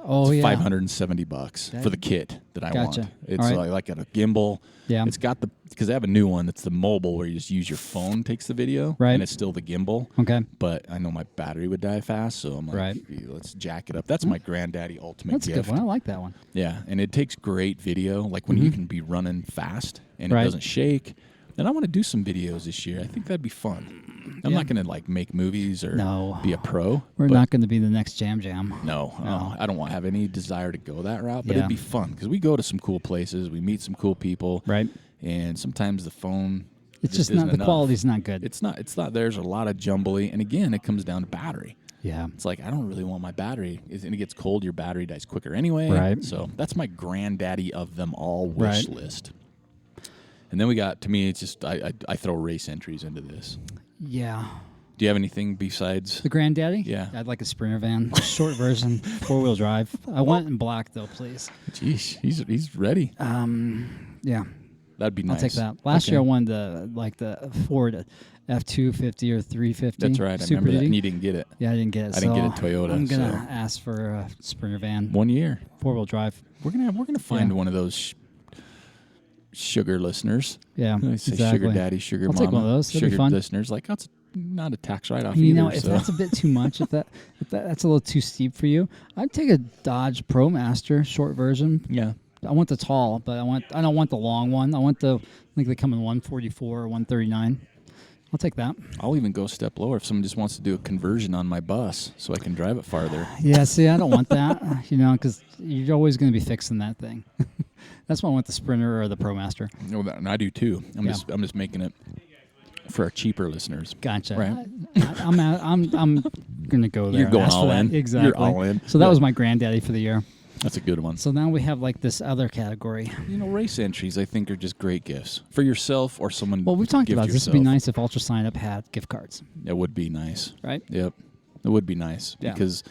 Oh It's yeah. $570 for the kit that I Gotcha. want. It's All right. like a gimbal. Yeah. It's got because I have a new one that's the mobile where you just use your phone, takes the video, Right. and it's still the gimbal. Okay. But I know my battery would die fast, so I'm like, Right. let's jack it up. That's my granddaddy ultimate That's a gift. good one. I like that one. Yeah, and it takes great video, like when you can be running fast and Right. it doesn't shake. And I want to do some videos this year. I think that'd be fun. I'm Yeah. not going to like make movies or No. be a pro. We're but not going to be the next Jam Jam. No, No. I don't have any desire to go that route, but Yeah. it'd be fun because we go to some cool places, we meet some cool people, Right. and sometimes the phone It's just isn't not the enough. quality's not good. It's not. There's a lot of jumbly, and again, it comes down to battery. Yeah. It's like I don't really want my battery. And it gets cold, your battery dies quicker anyway. Right. So that's my granddaddy of them all wish Right. list. And then we got, to me, it's just I throw race entries into this. Yeah. Do you have anything besides? The granddaddy? Yeah. I'd like a Sprinter van, short version, 4-wheel drive. I want it in black though, please. Geez, he's ready. Yeah. That'd be I'll nice. take that. Last Okay. year I wanted the Ford F-250 or 350. That's right. I Super remember that. Duty. And you didn't get it. Yeah, I didn't get it. I didn't get so a Toyota, I'm gonna so- ask for a Sprinter van, 1 year. 4-wheel drive. We're gonna find Yeah. one of those sugar listeners. Yeah, I say exactly. sugar daddy, sugar I'll mama. take one of those. That'd be sugar fun. listeners. Like that's not a tax write-off You either. know, if so. that's a bit too much, if that's a little too steep for you, I'd take a Dodge ProMaster short version. yeah. I want the tall, but I don't want the long one. I think they come in 144 or 139. I'll take that. I'll even go a step lower if someone just wants to do a conversion on my bus so I can drive it farther. Yeah, see, I don't want that, because you're always going to be fixing that thing. That's why I want the Sprinter or the ProMaster. No, and I do too. I'm Yeah. just making it for our cheaper listeners. Gotcha. Right. I'm going to go there. You're going Ask for all that. in. Exactly. You're all in. So that Yeah. was my granddaddy for the year. That's a good one. So now we have like this other category. Race entries I think are just great gifts for yourself or someone. Well, we've talked gift about this. Would be yourself. nice if Ultra Sign Up had gift cards, It would be nice. right? Yep. It would be nice Yeah. because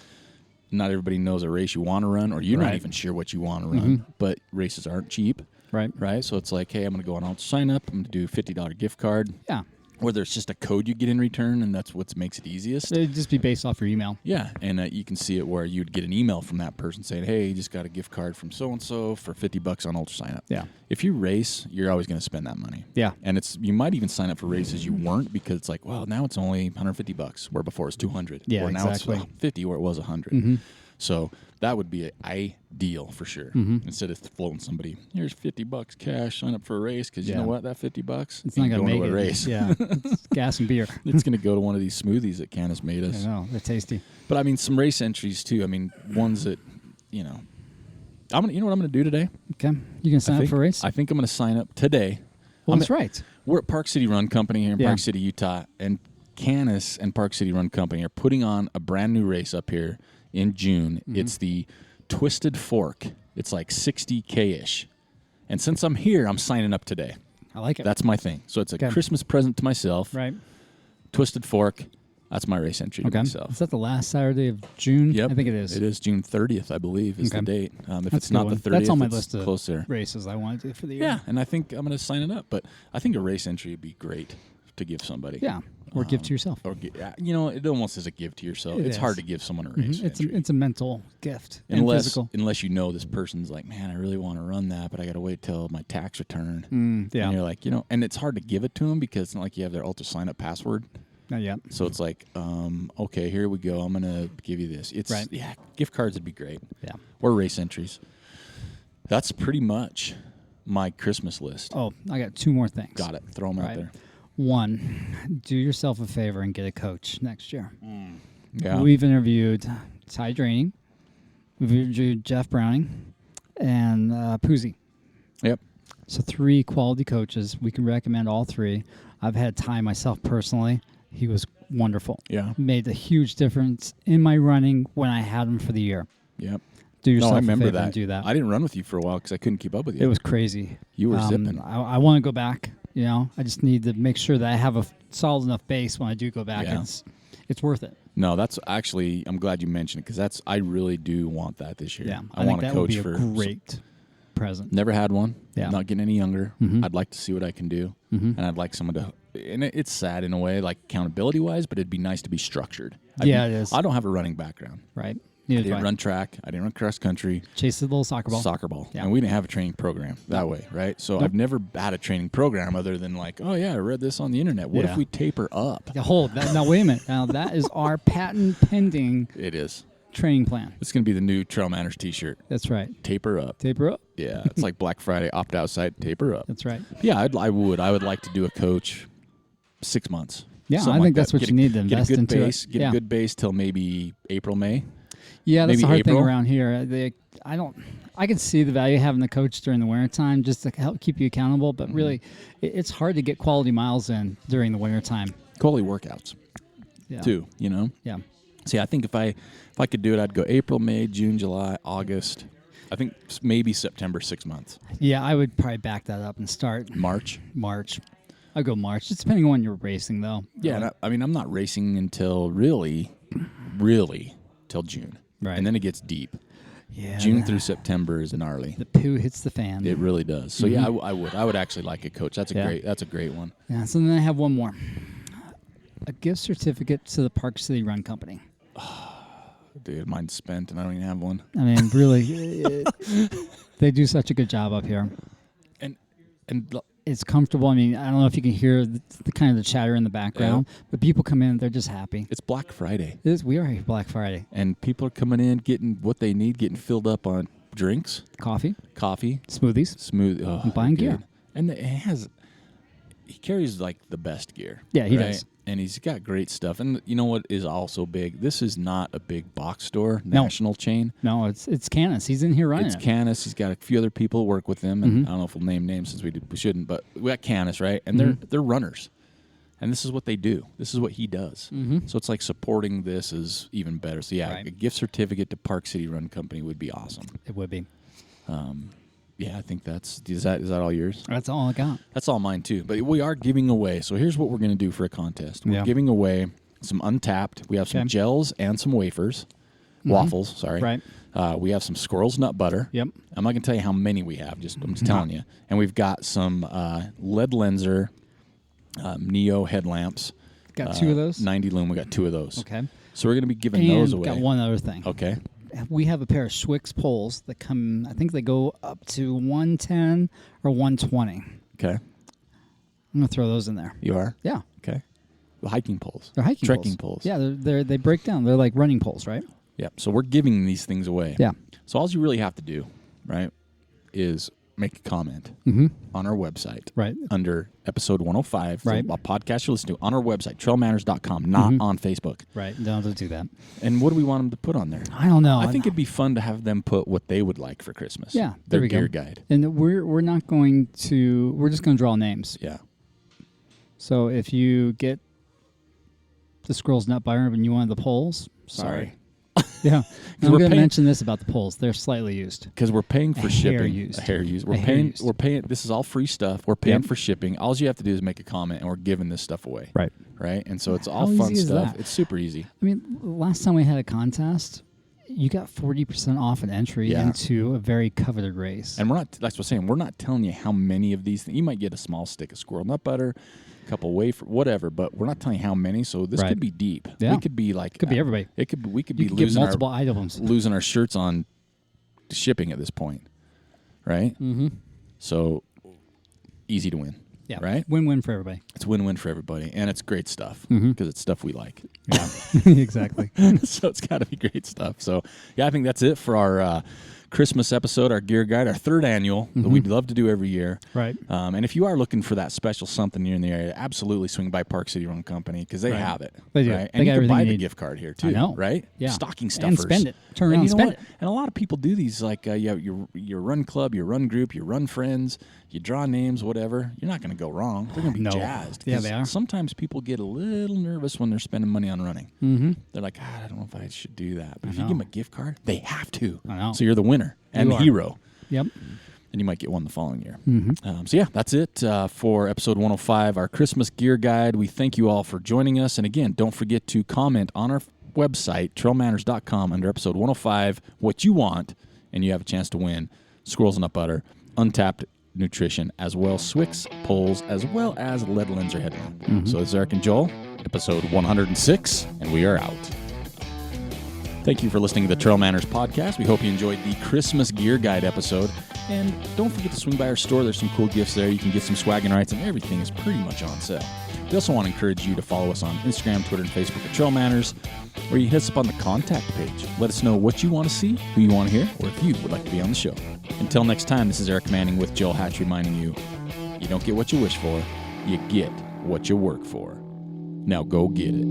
not everybody knows a race you want to run or you're not Right. even sure what you want to run. But races aren't cheap, Right. right? So it's like, hey, I'm going to go on Ultra Sign Up. I'm going to do a $50 gift card. Yeah. Or there's just a code you get in return, and that's what makes it easiest. It'd just be based off your email. Yeah, and you can see it where you'd get an email from that person saying, hey, you just got a gift card from so-and-so for $50 on Ultra Sign Up. Yeah. If you race, you're always going to spend that money. Yeah. And you might even sign up for races you weren't because it's like, well, now it's only $150, where before it's $200. Yeah, or now exactly. it's $50, where it was $100. So that would be ideal for sure. Instead of floating somebody, here's $50 cash, sign up for a race because you Yeah. know what, that $50 It's not ain't going to going make to it. a race. Yeah. It's gas and beer. It's going to go to one of these smoothies that Canis made us. I know. They're tasty. But I mean, some race entries too. I mean, ones that, you know what I'm going to do today? Okay. You can sign up for a race? I think I'm going to sign up today. Well, that's right. We're at Park City Run Company here in Yeah. Park City, Utah, and Canis and Park City Run Company are putting on a brand new race up here in June. It's the Twisted Fork. It's like 60K-ish. And since I'm here, I'm signing up today. I like it. That's my thing. So it's a Okay. Christmas present to myself. right. Twisted Fork. That's my race entry to Okay. myself. Is that the last Saturday of June? Yep. I think it is. It is June 30th, I believe, is Okay. the date. If That's it's a good not one. the 30th, That's on my it's list of closer. races I want to do for the year. Yeah, and I think I'm going to sign it up. But I think a race entry would be great to give somebody. Yeah. Or give to yourself. Or it almost is a give to yourself. It it's hard is. to give someone a race Mhm. It's entry. a mental gift and physical. Unless you know this person's like, man, I really want to run that, but I got to wait till my tax return. Yeah. And you're like, and it's hard to give it to them because it's not like you have their Ultra sign up password. Not yet. So it's like, okay, here we go. I'm going to give you this. It's Right. Yeah, gift cards would be great. Yeah. Or race entries. That's pretty much my Christmas list. Oh, I got two more things. Got it. Throw them out Right. there. One, do yourself a favor and get a coach next year. Yeah. We've interviewed Ty Draining, we've interviewed Jeff Browning, and Poozy. Yep. So 3 quality coaches. We can recommend all 3. I've had Ty myself personally. He was wonderful. Yeah. Made a huge difference in my running when I had him for the year. Yep. Do yourself I a remember favor that. and do that. I didn't run with you for a while because I couldn't keep up with you. It was crazy. You were zipping. I want to go back. You know, I just need to make sure that I have a solid enough base when I do go back. Yeah. It's worth it. No, that's actually, I'm glad you mentioned it because I really do want that this year. Yeah, I think want that a coach would be for a great present. Never had one. Yeah. Not getting any younger. Mhm. I'd like to see what I can do. Mhm. And I'd like someone to, and it's sad in a way, like accountability wise, but it'd be nice to be structured. Yeah, it is. I don't have a running background. Right. I Neither do didn't I. run track. I didn't run cross country. Chase the little soccer ball. Yeah. And we didn't have a training program that way, right? So I've never had a training program other than like, oh yeah, I read this on the internet. What Yeah. if we taper up? Hold that. Now wait a minute. Now that is our patent pending It is. training plan. It's going to be the new Trail Manners t-shirt. That's right. Taper up. Taper up. Yeah, it's like Black Friday opt out site. Taper up. That's right. Yeah, I would like to do a coach 6 months. Yeah, Something I like think that's that. what you need to Get a invest good into base. it. Get Yeah. a good base till maybe April, May. Yeah, that's maybe the hard thing April. around here. I can see the value of having the coach during the wintertime just to help keep you accountable, but really, it's hard to get quality miles in during the wintertime. Quality workouts Yeah. too. You know. Yeah. See, I think if I could do it, I'd go April, May, June, July, August. I think maybe September, 6 months. Yeah, I would probably back that up and start March. March. I'd go March. Just depending on when you're racing, though. Yeah, and I mean, I'm not racing until really till June. Right. And then it gets deep. Yeah. June through September is gnarly. the poo hits the fan. It really does. So yeah, I would actually like a coach. That's a Yeah. great one. Yeah. So then I have one more. A gift certificate to the Park City Run Company. Dude, mine's spent and I don't even have one. I mean, really, they do such a good job up here. And It's comfortable. I mean, I don't know if you can hear the kind of the chatter in the background, but people come in, they're just happy. it's Black Friday. We are here Black Friday. And people are coming in, getting what they need, getting filled up on drinks, Coffee, coffee, smoothies. smooth. Oh, And buying dude. gear. And he carries like the best gear. Yeah, he right? does. And he's got great stuff. And you know what is also big? This is not a big box store, No. national chain. No, it's Canis. He's in here running It's it. Canis. He's got a few other people work with him, and Mm-hmm. I don't know if we'll name names since we shouldn't, but we got Canis, right? And they're runners, and this is what they do. This is what he does. Mm-hmm. So it's like supporting this is even better. So yeah, Right. a gift certificate to Park City Run Company would be awesome. It would be. Yeah, I think is that all yours? That's all I got. That's all mine too. But we are giving away. So here's what we're going to do for a contest. We're Yeah. giving away some Untapped. We have some Okay. gels and some wafers, waffles. Sorry. Right. We have some Squirrels nut butter. Yep. I'm not going to tell you how many we have. I'm just telling you. And we've got some LED Lenser Neo headlamps. Got 2 of those. 90 lumen. We got 2 of those. Okay. So we're going to be giving And those away. got one other thing. Okay. We have a pair of Schwix poles that come. I think they go up to 110 or 120. Okay. I'm gonna throw those in there. You are? Yeah, Okay. The hiking poles. they're hiking Trekking poles. Yeah, they break down. They're like running poles, right? Yeah. So we're giving these things away. Yeah. So all you really have to do, right, is make a comment on our website. Right. Under episode 105. Right. So a podcast you listen to on our website, trailmanners.com, not on Facebook. Right. Don't have to do that. And what do we want them to put on there? I don't know. I think it'd be fun to have them put what they would like for Christmas. Yeah, Their there we gear go. guide. And we're not going to. We're just going to draw names. Yeah. So if you get the Squirrels nut butter and you wanted the poles, sorry. Yeah. And I'm we're going to paying- mention this about the poles. They're slightly used. Because we're paying for A shipping. hair used. A hair used. A hair used. We're paying. This is all free stuff. We're paying Yep. for shipping. All you have to do is make a comment, and we're giving this stuff away. Right. Right. And so it's all How fun easy is stuff. that? It's super easy. I mean, last time we had a contest, you got 40% off an entry Yeah. into a very coveted race. And we're not. That's what I'm saying. We're not telling you how many of these things. You might get a small stick of squirrel nut butter, a couple wafer, whatever. But we're not telling you how many. So this Right. could be deep. Yeah. We could be like. Could be everybody. It could. We could You be could get losing multiple items. losing our shirts on shipping at this point, right? Mm-hmm. So easy to win. Yeah. Right. Win-win for everybody. It's win-win for everybody, and it's great stuff because it's stuff we like. Yeah. Exactly. So it's got to be great stuff. So yeah, I think that's it for our Christmas episode, our gear guide, our third annual that we'd love to do every year. Right. And if you are looking for that special something near in the area, absolutely swing by Park City Run Company because they have it. They do. Right? They And got you can buy everything the you need. gift card here too. I know. Right? Yeah. Stocking stuffers. And spend it. Turn around and you know spend what? it. And a lot of people do these like your run club, your run group, your run friends, you draw names, whatever. You're not going to go wrong. They're going to be No. jazzed. Yeah, 'Cause they are. Sometimes people get a little nervous when they're spending money on running. Mm-hmm. They're like, I don't know if I should do that. But if you know. give them a gift card, they have to. I know. So you're the winner and You the are. hero. Yep. And you might get one the following year. So yeah, that's it for episode 105, our Christmas gear guide. We thank you all for joining us. And again, don't forget to comment on our website, trailmanners.com, under episode 105, what you want, and you have a chance to win Squirrels and Nut Butter, Untapped Nutrition, as well Swix poles, as well as lead Lenzer headlamp. So it's Eric and Joel, episode 106, and we are out. Thank you for listening to the Trail Manners podcast. We hope you enjoyed the Christmas gear guide episode. And don't forget to swing by our store. There's some cool gifts there. You can get some swag and rights, and everything is pretty much on sale. We also want to encourage you to follow us on Instagram, Twitter, and Facebook at Trail Manners, or you hit us up on the contact page. Let us know what you want to see, who you want to hear, or if you would like to be on the show. Until next time, this is Eric Manning with Joel Hatch reminding you, you don't get what you wish for, you get what you work for. Now go get it.